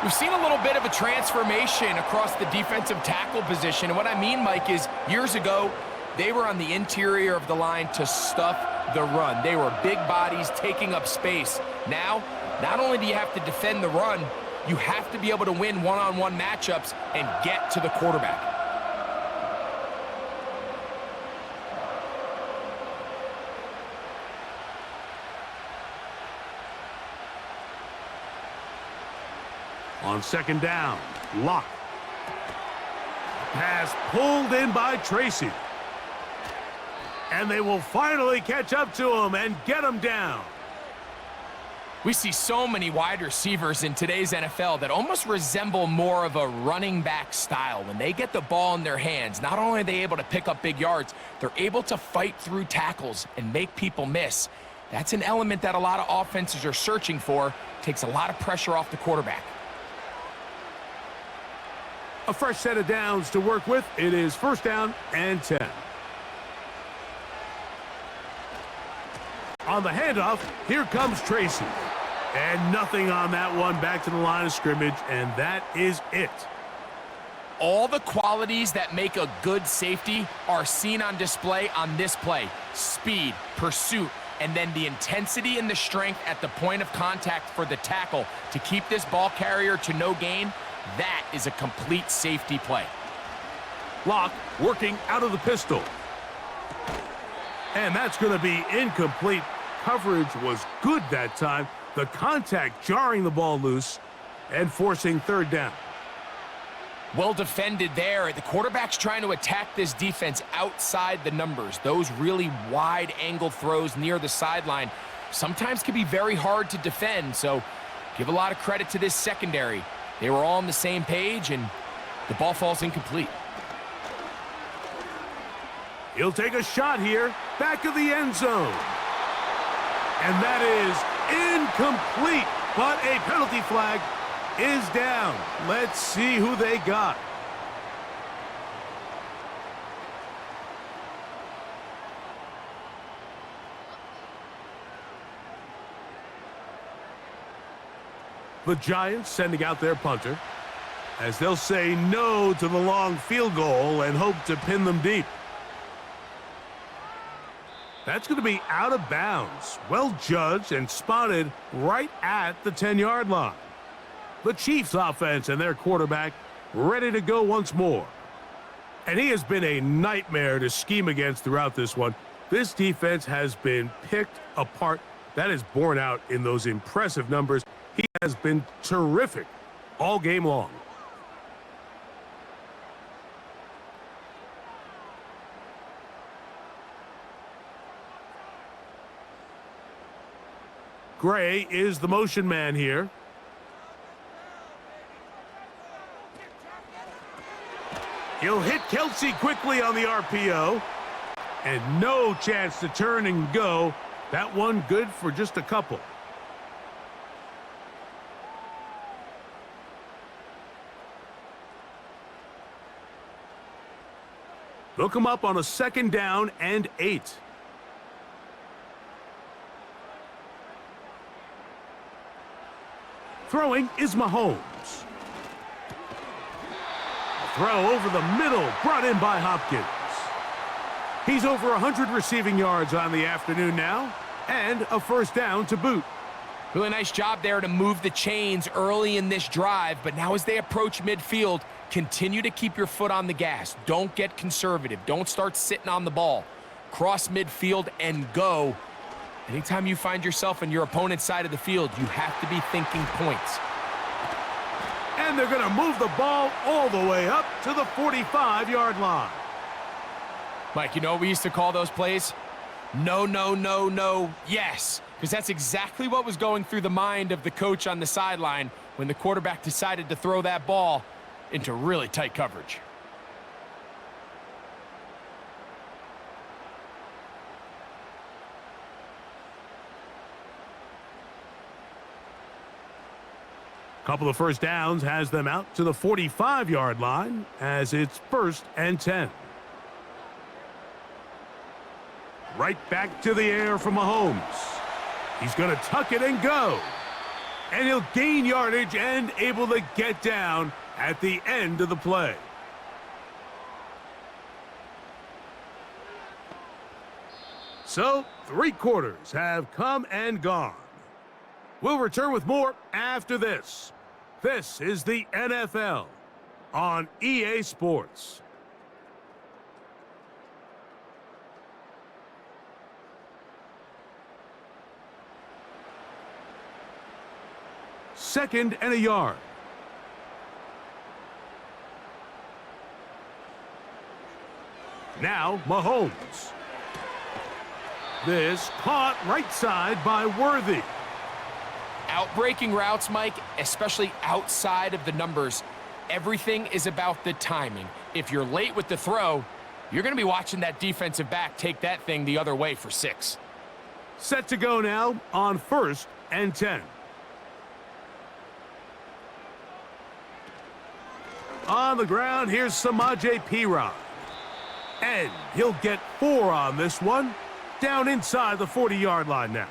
We've seen a little bit of a transformation across the defensive tackle position. And what I mean, Mike, is years ago, they were on the interior of the line to stuff the run. They were big bodies taking up space. Now, not only do you have to defend the run, you have to be able to win one-on-one matchups and get to the quarterback. On 2nd down, Locke. Pass pulled in by Tracy. And they will finally catch up to him and get him down. We see so many wide receivers in today's NFL that almost resemble more of a running back style. When they get the ball in their hands, not only are they able to pick up big yards, they're able to fight through tackles and make people miss. That's an element that a lot of offenses are searching for. Takes a lot of pressure off the quarterback. A fresh set of downs to work with. It is 1st down and 10. On the handoff, here comes Tracy. And nothing on that one, back to the line of scrimmage, and that is it. All the qualities that make a good safety are seen on display on this play. Speed, pursuit, and then the intensity and the strength at the point of contact for the tackle to keep this ball carrier to no gain. That is a complete safety play. Lock working out of the pistol. And that's going to be incomplete. Coverage was good that time. The contact jarring the ball loose and forcing third down. Well defended there. The quarterback's trying to attack this defense outside the numbers. Those really wide angle throws near the sideline sometimes can be very hard to defend, so give a lot of credit to this secondary. They were all on the same page, and the ball falls incomplete. He'll take a shot here, back of the end zone. And that is incomplete, but a penalty flag is down. Let's see who they got. The Giants sending out their punter, as they'll say no to the long field goal and hope to pin them deep. That's going to be out of bounds. Well judged and spotted right at the 10-yard line. The Chiefs offense and their quarterback ready to go once more. And he has been a nightmare to scheme against throughout this one. This defense has been picked apart. That is borne out in those impressive numbers. He has been terrific all game long. Gray is the motion man here. He'll hit Kelce quickly on the RPO. And no chance to turn and go. That one good for just a couple. They'll come up on a 2nd down and 8. Throwing is Mahomes. A throw over the middle, brought in by Hopkins. He's over 100 receiving yards on the afternoon now, and a 1st down to boot. Really nice job there to move the chains early in this drive, but now as they approach midfield, continue to keep your foot on the gas. Don't get conservative. Don't start sitting on the ball. Cross midfield and go. Anytime you find yourself on your opponent's side of the field, you have to be thinking points. And they're going to move the ball all the way up to the 45-yard line. Mike, you know what we used to call those plays? No, no, no, no, yes. Because that's exactly what was going through the mind of the coach on the sideline when the quarterback decided to throw that ball into really tight coverage. Couple of 1st downs has them out to the 45-yard line as it's 1st and 10. Right back to the air from Mahomes. He's going to tuck it and go. And he'll gain yardage and able to get down at the end of the play. So, 3 quarters have come and gone. We'll return with more after this. This is the NFL on EA Sports. Second and a yard. Now Mahomes. This caught right side by Worthy. Outbreaking routes, Mike, especially outside of the numbers, everything is about the timing. If you're late with the throw, you're going to be watching that defensive back take that thing the other way for 6. Set to go now on 1st and 10. On the ground, here's Samaje Perine. And he'll get 4 on this one. Down inside the 40-yard line now.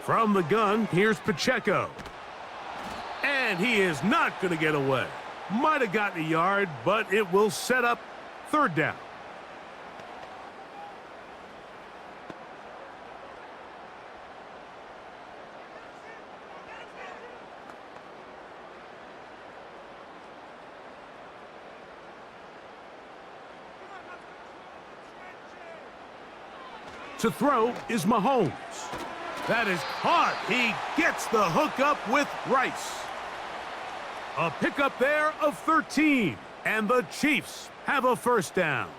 From the gun, here's Pacheco. And he is not going to get away. Might have gotten a yard, but it will set up third down. To throw is Mahomes. That is caught. He gets the hookup with Rice. A pickup there of 13. And the Chiefs have a first down.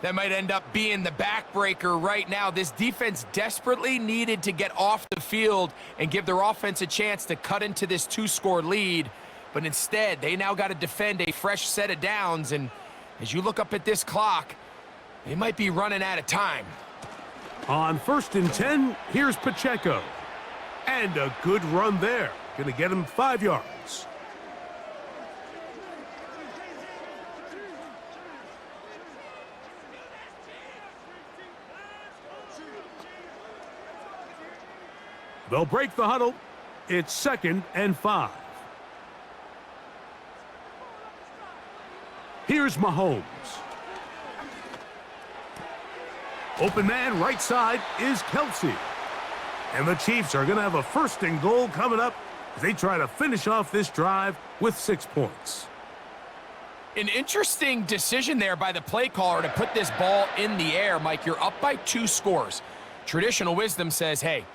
That might end up being the backbreaker right now. This defense desperately needed to get off the field and give their offense a chance to cut into this 2-score lead. But instead, they now got to defend a fresh set of downs. And as you look up at this clock, they might be running out of time. On 1st and 10, here's Pacheco. And a good run there. Going to get him 5 yards. They'll break the huddle. It's 2nd and 5. Here's Mahomes. Open man right side is Kelce. And the Chiefs are going to have a 1st and goal coming up as they try to finish off this drive with 6 points. An interesting decision there by the play caller to put this ball in the air. Mike, you're up by 2 scores. Traditional wisdom says, hey,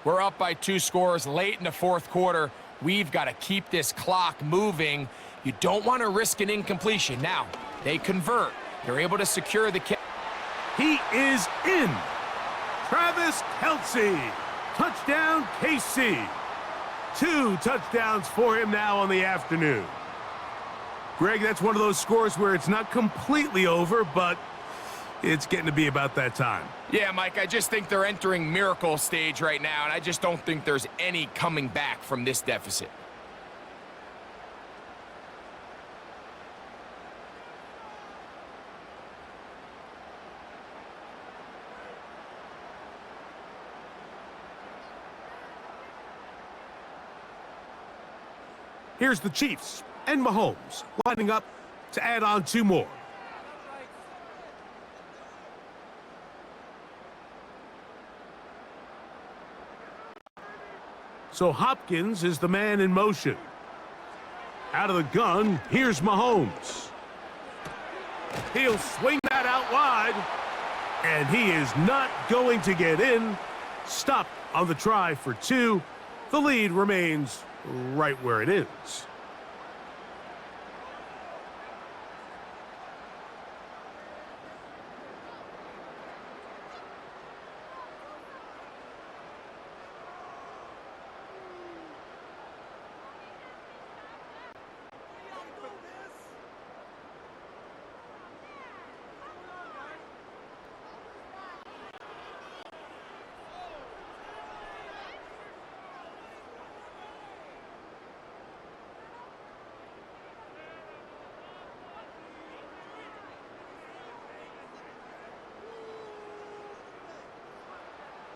we're up by 2 scores late in the 4th quarter. We've got to keep this clock moving. You don't want to risk an incompletion. Now, they convert. They're able to secure the kick. He is in. Travis Kelce. Touchdown, KC. 2 touchdowns for him now on the afternoon. Greg, that's one of those scores where it's not completely over, but it's getting to be about that time. Yeah, Mike, I just think they're entering miracle stage right now, and I just don't think there's any coming back from this deficit. Here's the Chiefs and Mahomes lining up to add on 2 more. So Hopkins is the man in motion. Out of the gun, here's Mahomes. He'll swing that out wide, and he is not going to get in. Stopped on the try for 2. The lead remains right where it is.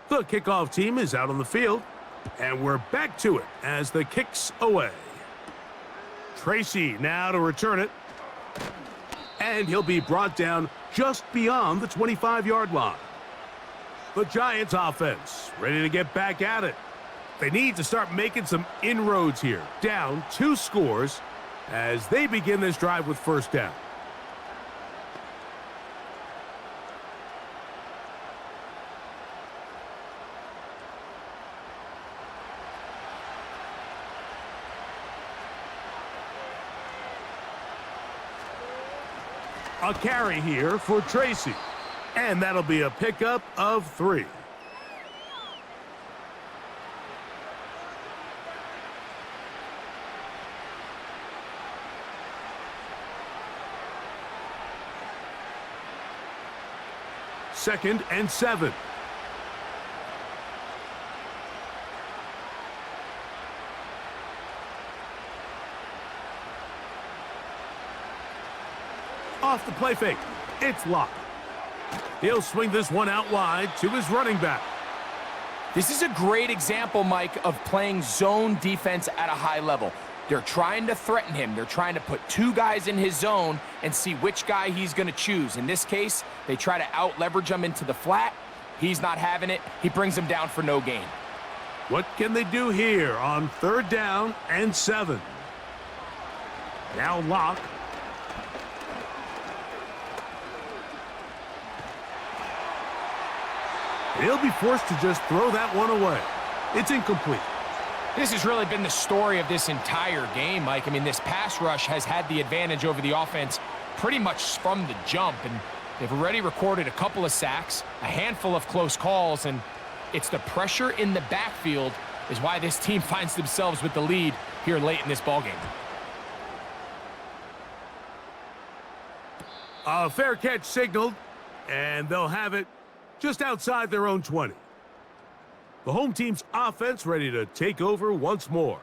The kickoff team is out on the field, and we're back to it as the kick's away. Tracy now to return it, and he'll be brought down just beyond the 25-yard line. The Giants offense ready to get back at it. They need to start making some inroads here. Down 2 scores as they begin this drive with 1st down. A carry here for Tracy. And that'll be a pickup of 3. Second and 7. off the play fake. It's Locke. He'll swing this one out wide to his running back. This is a great example, Mike, of playing zone defense at a high level. They're trying to threaten him. They're trying to put two guys in his zone and see which guy he's going to choose. In this case, they try to out-leverage him into the flat. He's not having it. He brings him down for no gain. What can they do here on 3rd down and 7? Now Locke. He'll be forced to just throw that one away. It's incomplete. This has really been the story of this entire game, Mike. I mean, this pass rush has had the advantage over the offense pretty much from the jump, and they've already recorded a couple of sacks, a handful of close calls, and it's the pressure in the backfield is why this team finds themselves with the lead here late in this ballgame. A fair catch signaled, and they'll have it just outside their own 20. The home team's offense ready to take over once more.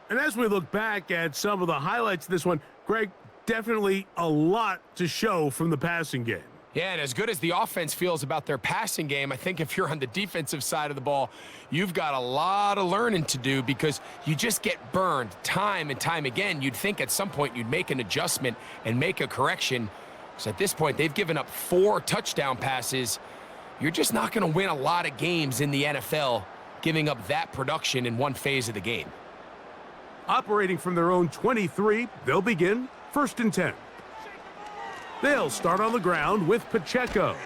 And as we look back at some of the highlights of this one, Greg, definitely a lot to show from the passing game. Yeah, and as good as the offense feels about their passing game, I think if you're on the defensive side of the ball, you've got a lot of learning to do because you just get burned time and time again. You'd think at some point you'd make an adjustment and make a correction. Because at this point, they've given up 4 touchdown passes. You're just not going to win a lot of games in the NFL giving up that production in one phase of the game. Operating from their own 23, they'll begin 1st and 10. They'll start on the ground with Pacheco.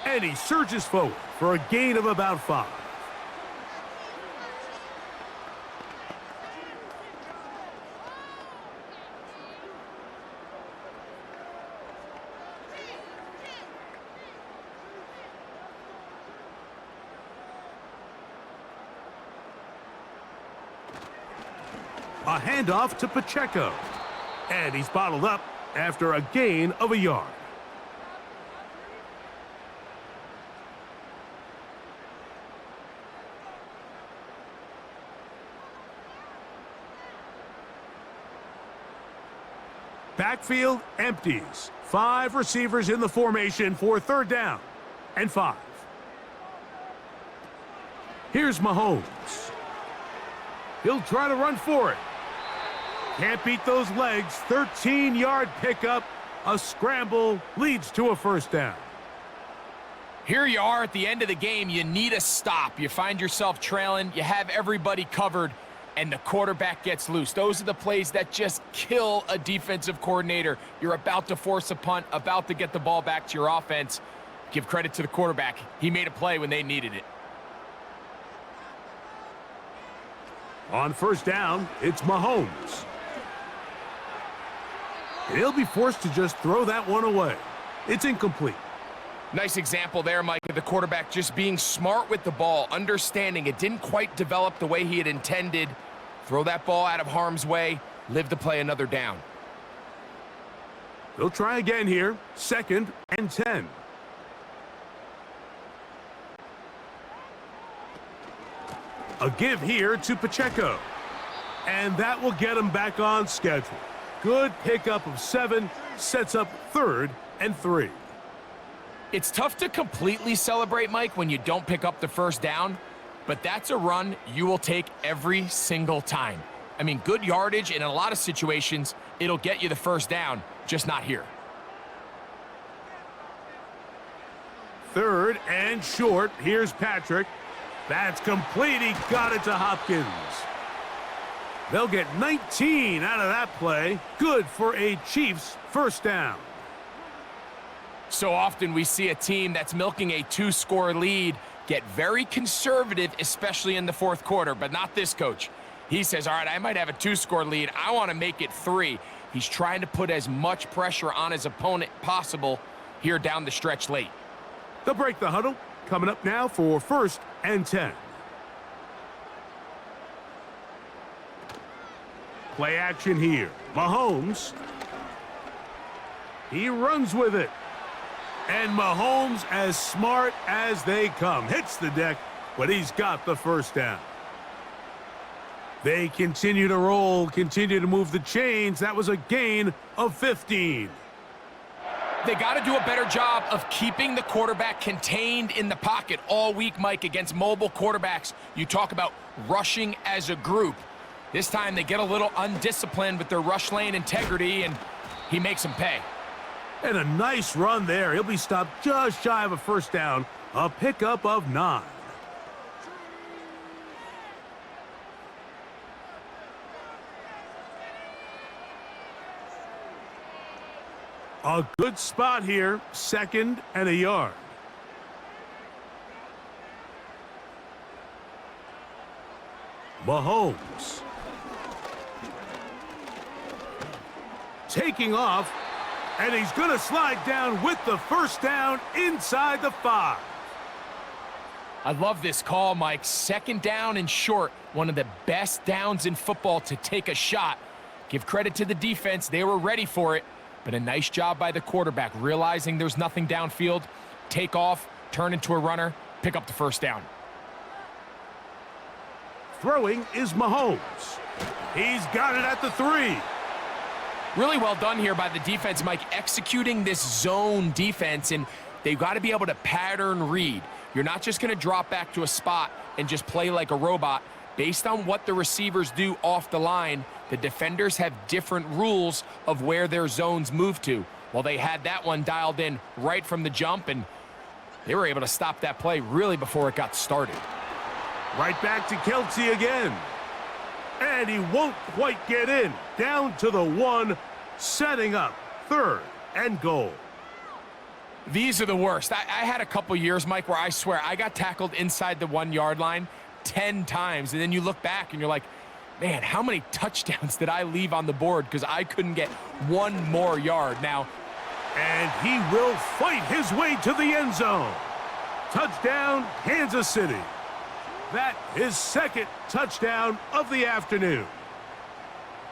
And he surges forward for a gain of about 5. A handoff to Pacheco. And he's bottled up after a gain of a yard. Backfield empties. 5 receivers in the formation for 3rd down and 5. Here's Mahomes. He'll try to run for it. Can't beat those legs. 13-yard pickup. A scramble leads to a 1st down. Here you are at the end of the game. You need a stop. You find yourself trailing. You have everybody covered, and the quarterback gets loose. Those are the plays that just kill a defensive coordinator. You're about to force a punt, about to get the ball back to your offense. Give credit to the quarterback. He made a play when they needed it. On 1st down, it's Mahomes. He'll be forced to just throw that one away. It's incomplete. Nice example there, Mike, of the quarterback just being smart with the ball, understanding it didn't quite develop the way he had intended. Throw that ball out of harm's way, live to play another down. They'll try again here, 2nd and 10. A give here to Pacheco. And that will get him back on schedule. Good pickup of 7, sets up 3rd and 3. It's tough to completely celebrate, Mike, when you don't pick up the 1st down, but that's a run you will take every single time. I mean, good yardage, and in a lot of situations, it'll get you the 1st down, just not here. 3rd and short. Here's Patrick. That's complete. He got it to Hopkins. They'll get 19 out of that play. Good for a Chiefs 1st down. So often we see a team that's milking a 2-score lead get very conservative, especially in the 4th quarter, but not this coach. He says, all right, I might have a 2-score lead. I want to make it 3. He's trying to put as much pressure on his opponent possible here down the stretch late. They'll break the huddle. Coming up now for 1st and 10. Play action here. Mahomes. He runs with it. And Mahomes, as smart as they come, hits the deck, but he's got the 1st down. They continue to roll, continue to move the chains. That was a gain of 15. They got to do a better job of keeping the quarterback contained in the pocket all week, Mike, against mobile quarterbacks. You talk about rushing as a group. This time they get a little undisciplined with their rush lane integrity, and he makes them pay. And a nice run there. He'll be stopped just shy of a first down. A pickup of 9. A good spot here, 2nd and a yard. Mahomes. Taking off, and he's going to slide down with the first down inside the 5. I love this call, Mike. 2nd down and short. One of the best downs in football to take a shot. Give credit to the defense. They were ready for it. But a nice job by the quarterback, realizing there's nothing downfield, take off, turn into a runner, pick up the first down. Throwing is Mahomes. He's got it at the 3. Really well done here by the defense, Mike, executing this zone defense, and they've got to be able to pattern read. You're not just going to drop back to a spot and just play like a robot. Based on what the receivers do off the line, the defenders have different rules of where their zones move to. Well, they had that one dialed in right from the jump, and they were able to stop that play really before it got started. Right back to Kelce again. And he won't quite get in. Down to the 1, setting up 3rd and goal. These are the worst. I had a couple years, Mike, where I swear I got tackled inside the 1-yard line 10 times, and then you look back and you're like, man, how many touchdowns did I leave on the board because I couldn't get one more yard now? And he will fight his way to the end zone. Touchdown, Kansas City. That is 2nd touchdown of the afternoon.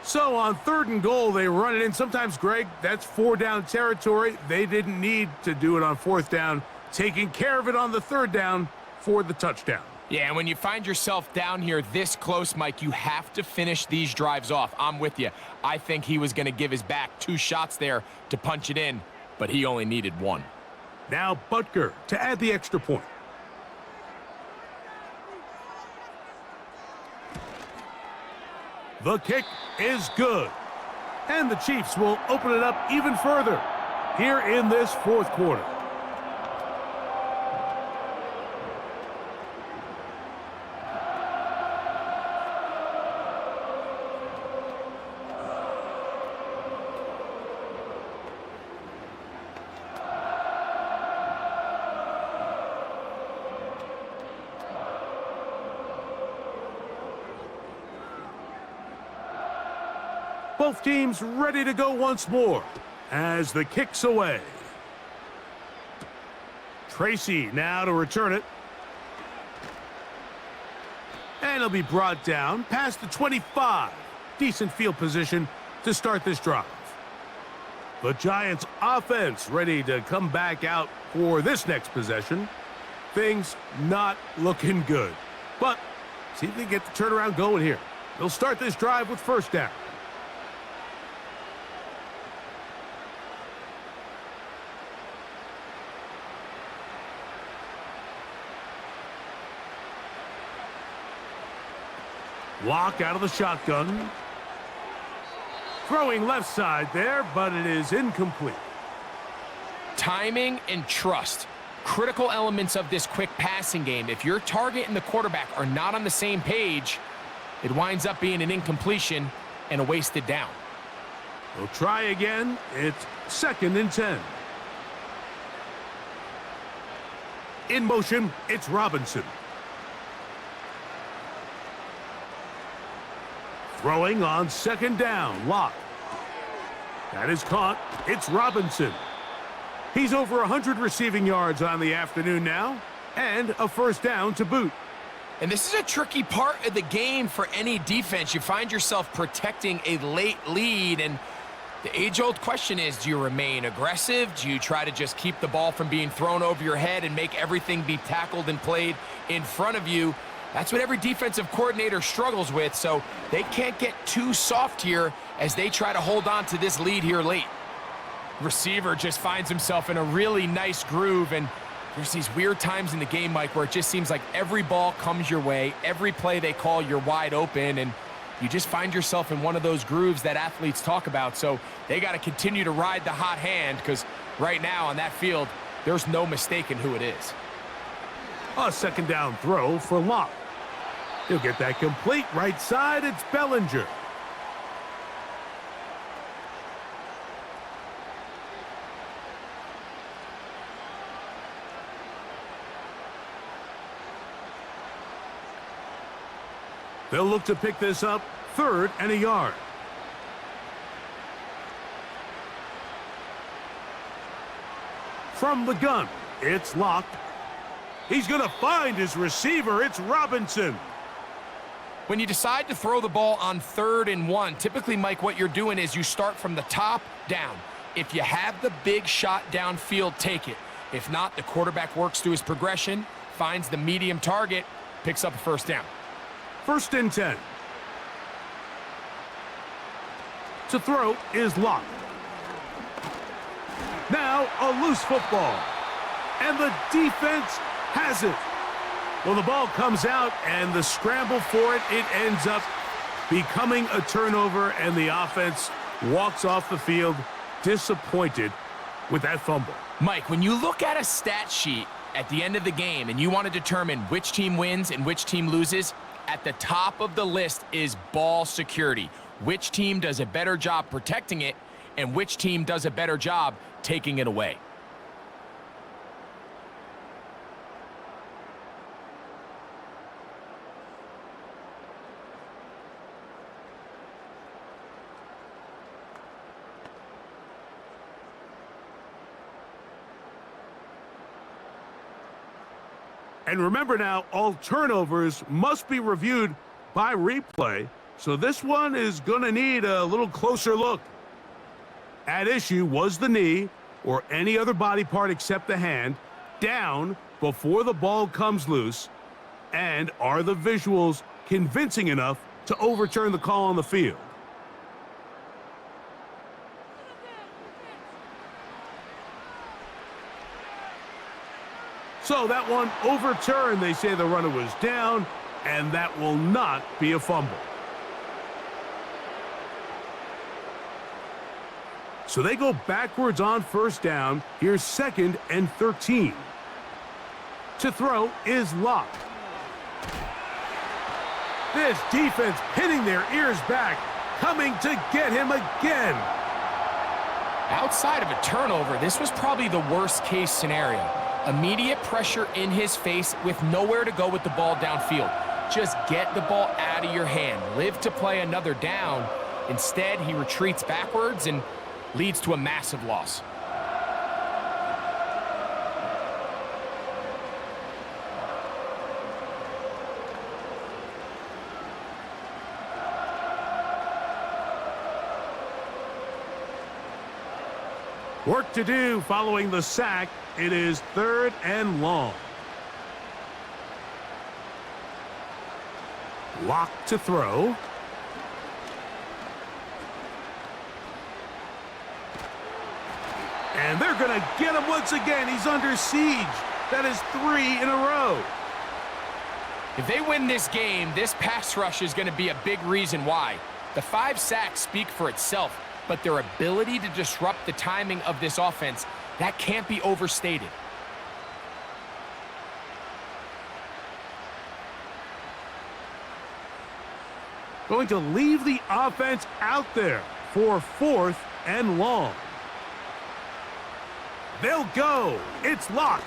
So on 3rd and goal, they run it in. Sometimes, Greg, that's 4-down territory. They didn't need to do it on 4th down. Taking care of it on the 3rd down for the touchdown. Yeah, and when you find yourself down here this close, Mike, you have to finish these drives off. I'm with you. I think he was going to give his back 2 shots there to punch it in, but he only needed 1. Now Butker to add the extra point. The kick is good. And the Chiefs will open it up even further here in this 4th quarter. Both teams ready to go once more as the kick's away. Tracy now to return it. And he'll be brought down past the 25. Decent field position to start this drive. The Giants offense ready to come back out for this next possession. Things not looking good. But see if they get the turnaround going here. They'll start this drive with first down. Lock out of the shotgun. Throwing left side there, but it is incomplete. Timing and trust. Critical elements of this quick passing game. If your target and the quarterback are not on the same page, it winds up being an incompletion and a wasted down. We'll try again. It's 2nd and 10. In motion, it's Robinson. Throwing on 2nd down, Lock. That is caught. It's Robinson. He's over 100 receiving yards on the afternoon now, and a first down to boot. And this is a tricky part of the game for any defense. You find yourself protecting a late lead, and the age-old question is, do you remain aggressive? Do you try to just keep the ball from being thrown over your head and make everything be tackled and played in front of you? That's what every defensive coordinator struggles with, so they can't get too soft here as they try to hold on to this lead here late. Receiver just finds himself in a really nice groove, and there's these weird times in the game, Mike, where it just seems like every ball comes your way, every play they call, you're wide open, and you just find yourself in one of those grooves that athletes talk about. So they got to continue to ride the hot hand, because right now on that field, there's no mistaking who it is. A second down throw for Locke. He'll get that complete right side. It's Bellinger. They'll look to pick this up, 3rd and a yard. From the gun, it's Locke. He's going to find his receiver. It's Robinson. When you decide to throw the ball on 3rd and 1, typically, Mike, what you're doing is you start from the top down. If you have the big shot downfield, take it. If not, the quarterback works through his progression, finds the medium target, picks up a 1st down. 1st and 10. To throw is Locke. Now a loose football. And the defense has it. Well, the ball comes out, and the scramble for it, it ends up becoming a turnover, and the offense walks off the field disappointed with that fumble. Mike, when you look at a stat sheet at the end of the game and you want to determine which team wins and which team loses, at the top of the list is ball security. Which team does a better job protecting it, and which team does a better job taking it away. And remember now, all turnovers must be reviewed by replay, so this one is going to need a little closer look. At issue was the knee, or any other body part except the hand, down before the ball comes loose, and are the visuals convincing enough to overturn the call on the field? So that one overturned. They say the runner was down, and that will not be a fumble. So they go backwards on 1st down. Here's 2nd and 13. To throw is Locke. This defense pinning their ears back, coming to get him again. Outside of a turnover, this was probably the worst case scenario. Immediate pressure in his face with nowhere to go with the ball downfield. Just get the ball out of your hand. Live to play another down. Instead, he retreats backwards and leads to a massive loss. Work to do following the sack. It is 3rd and long. Locke to throw. And they're going to get him once again. He's under siege. That is 3 in a row. If they win this game, this pass rush is going to be a big reason why. The 5 sacks speak for itself, but their ability to disrupt the timing of this offense, that can't be overstated. Going to leave the offense out there for 4th and long. They'll go. It's Locke.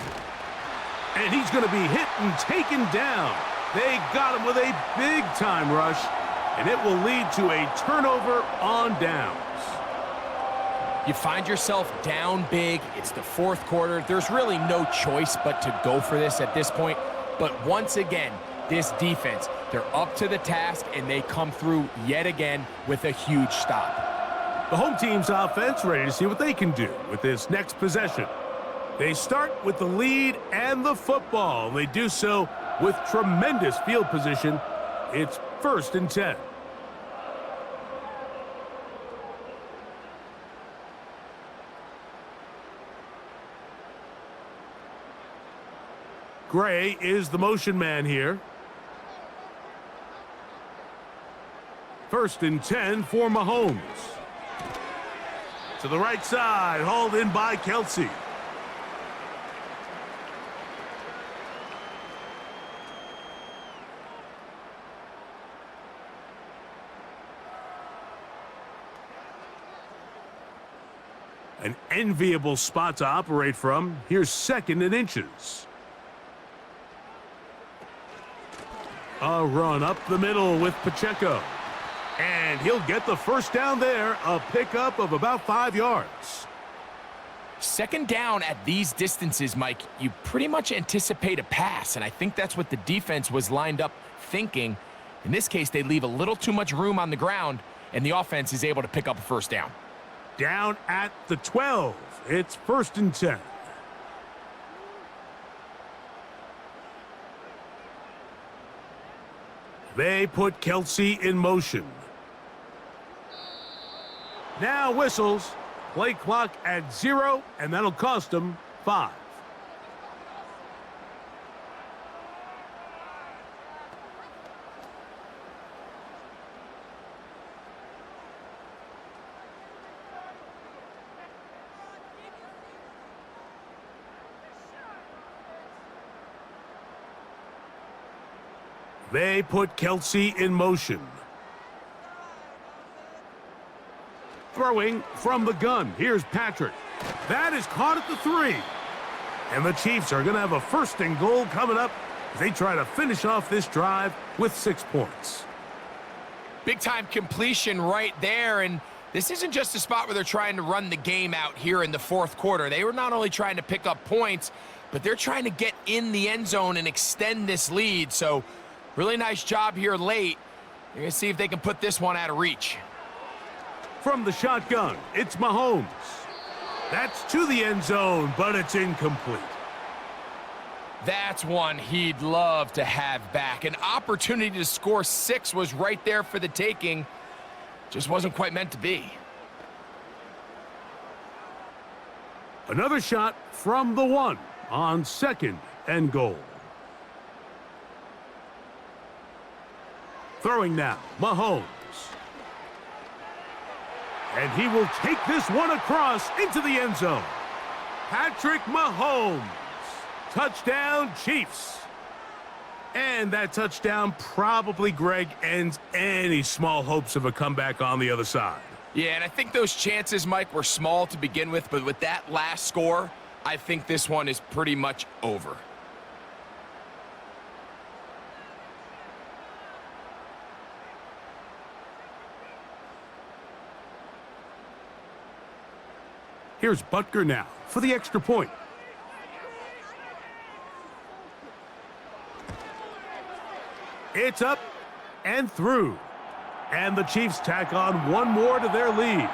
And he's going to be hit and taken down. They got him with a big-time rush, and it will lead to a turnover on downs. You find yourself down big. It's the 4th quarter. There's really no choice but to go for this at this point. But once again, this defense, they're up to the task, and they come through yet again with a huge stop. The home team's offense ready to see what they can do with this next possession. They start with the lead and the football. They do so with tremendous field position. It's 1st and 10. Gray is the motion man here. 1st and 10 for Mahomes. To the right side, hauled in by Kelce. An enviable spot to operate from. Here's 2nd and inches. A run up the middle with Pacheco. And he'll get the first down there, a pickup of about 5 yards. 2nd down at these distances, Mike, you pretty much anticipate a pass, and I think that's what the defense was lined up thinking. In this case, they leave a little too much room on the ground, and the offense is able to pick up a first down. Down at the 12. It's 1st and 10. They put Kelce in motion. Now whistles. Play clock at 0, and that'll cost them 5. They put Kelce in motion. Throwing from the gun. Here's Patrick. That is caught at the 3. And the Chiefs are going to have a 1st and goal coming up as they try to finish off this drive with 6 points. Big-time completion right there, and this isn't just a spot where they're trying to run the game out here in the 4th quarter. They were not only trying to pick up points, but they're trying to get in the end zone and extend this lead. So really nice job here late. You're going to see if they can put this one out of reach. From the shotgun, it's Mahomes. That's to the end zone, but it's incomplete. That's one he'd love to have back. An opportunity to score 6 was right there for the taking. Just wasn't quite meant to be. Another shot from the 1 on 2nd and goal. Throwing now, Mahomes. And he will take this one across into the end zone. Patrick Mahomes. Touchdown, Chiefs. And that touchdown probably, Greg, ends any small hopes of a comeback on the other side. Yeah, and I think those chances, Mike, were small to begin with, but with that last score, I think this one is pretty much over. Here's Butker now for the extra point. It's up and through. And the Chiefs tack on one more to their lead.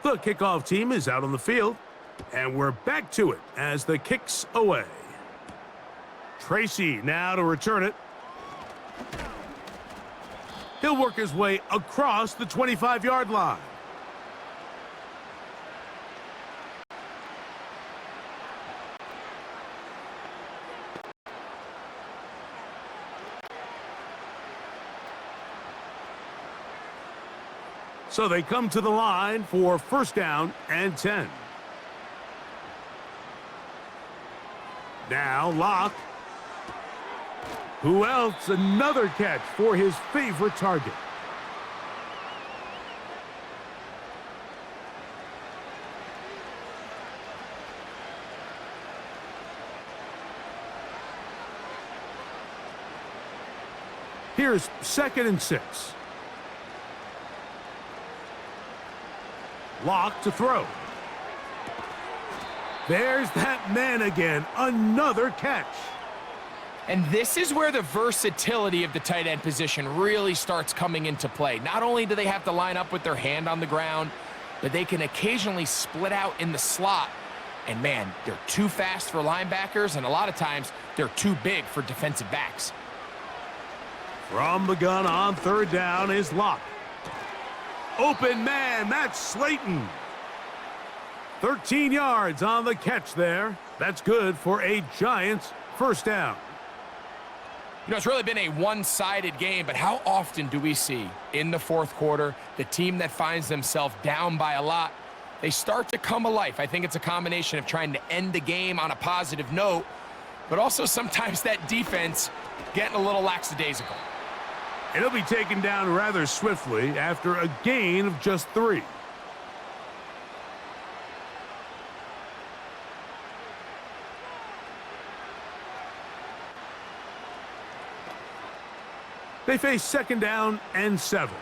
The kickoff team is out on the field, and we're back to it as the kick's away. Tracy now to return it. He'll work his way across the 25-yard line. So they come to the line for 1st down and 10. Now Locke. Who else? Another catch for his favorite target. Here's 2nd and 6. Locke to throw. There's that man again. Another catch. And this is where the versatility of the tight end position really starts coming into play. Not only do they have to line up with their hand on the ground, but they can occasionally split out in the slot. And man, they're too fast for linebackers, and a lot of times they're too big for defensive backs. From the gun on third down is Locke. Open man, that's Slayton. 13 yards on the catch there. That's good for a Giants first down. You know, it's really been a one-sided game, but how often do we see in the fourth quarter the team that finds themselves down by a lot, they start to come alive? I think it's a combination of trying to end the game on a positive note, but also sometimes that defense getting a little lackadaisical. It'll be taken down rather swiftly after a gain of just 3. They face second down and 7.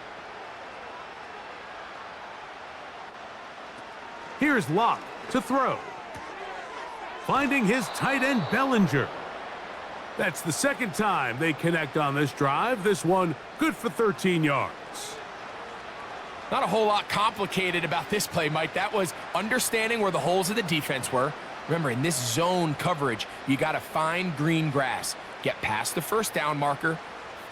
Here's Locke to throw. Finding his tight end Bellinger. That's the second time they connect on this drive. This one good for 13 yards. Not a whole lot complicated about this play, Mike. That was understanding where the holes of the defense were. Remember, in this zone coverage, you got to find green grass. Get past the first down marker,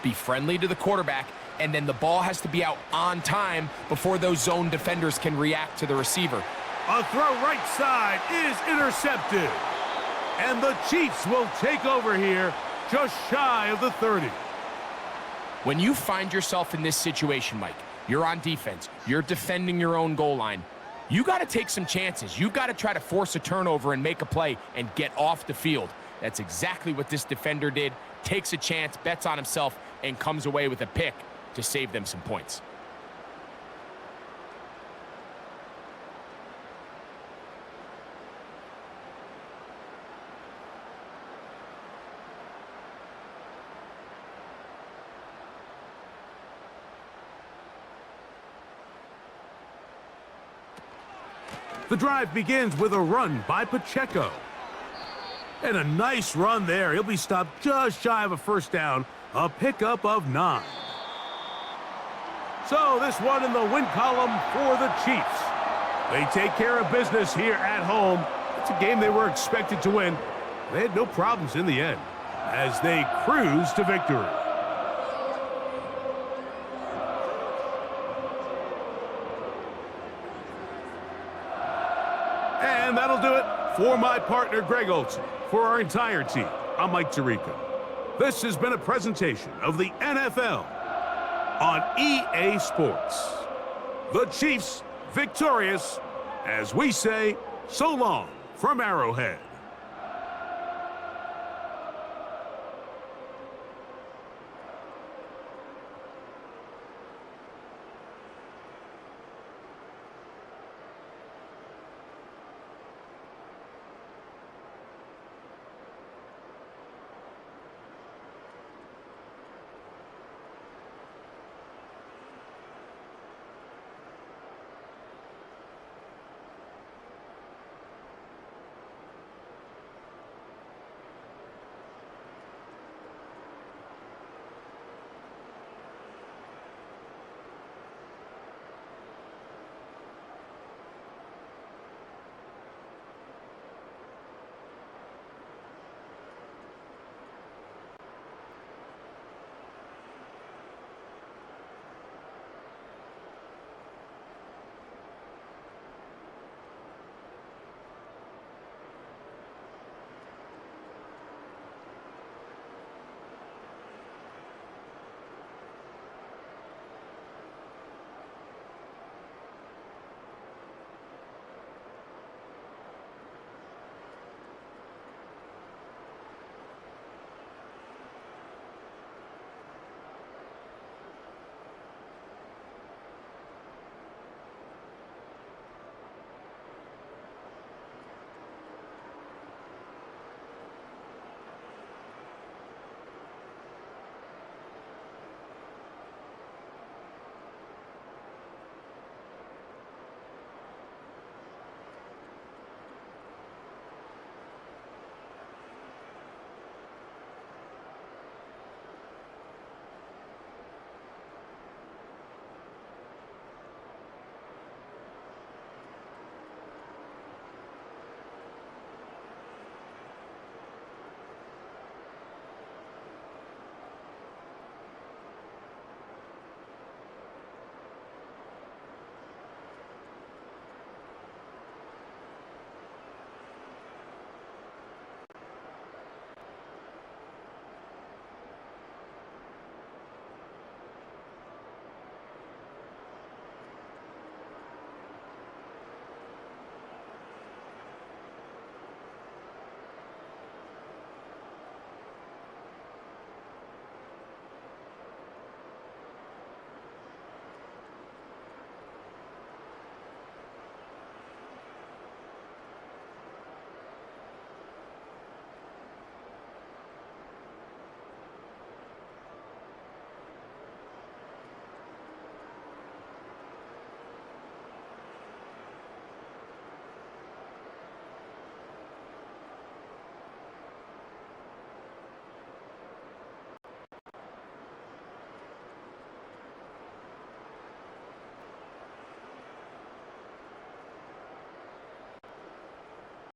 be friendly to the quarterback, and then the ball has to be out on time before those zone defenders can react to the receiver. A throw right side is intercepted. And the Chiefs will take over here just shy of the 30. When you find yourself in this situation, Mike, you're on defense, you're defending your own goal line, you got to take some chances. You got to try to force a turnover and make a play and get off the field. That's exactly what this defender did. Takes a chance, bets on himself, and comes away with a pick to save them some points. The drive begins with a run by Pacheco. And a nice run there. He'll be stopped just shy of a first down. A pickup of 9. So this one in the win column for the Chiefs. They take care of business here at home. It's a game they were expected to win. They had no problems in the end as they cruise to victory. And that'll do it for my partner, Greg Olson. For our entire team, I'm Mike Tirico. This has been a presentation of the NFL on EA Sports. The Chiefs victorious as we say so long from Arrowhead.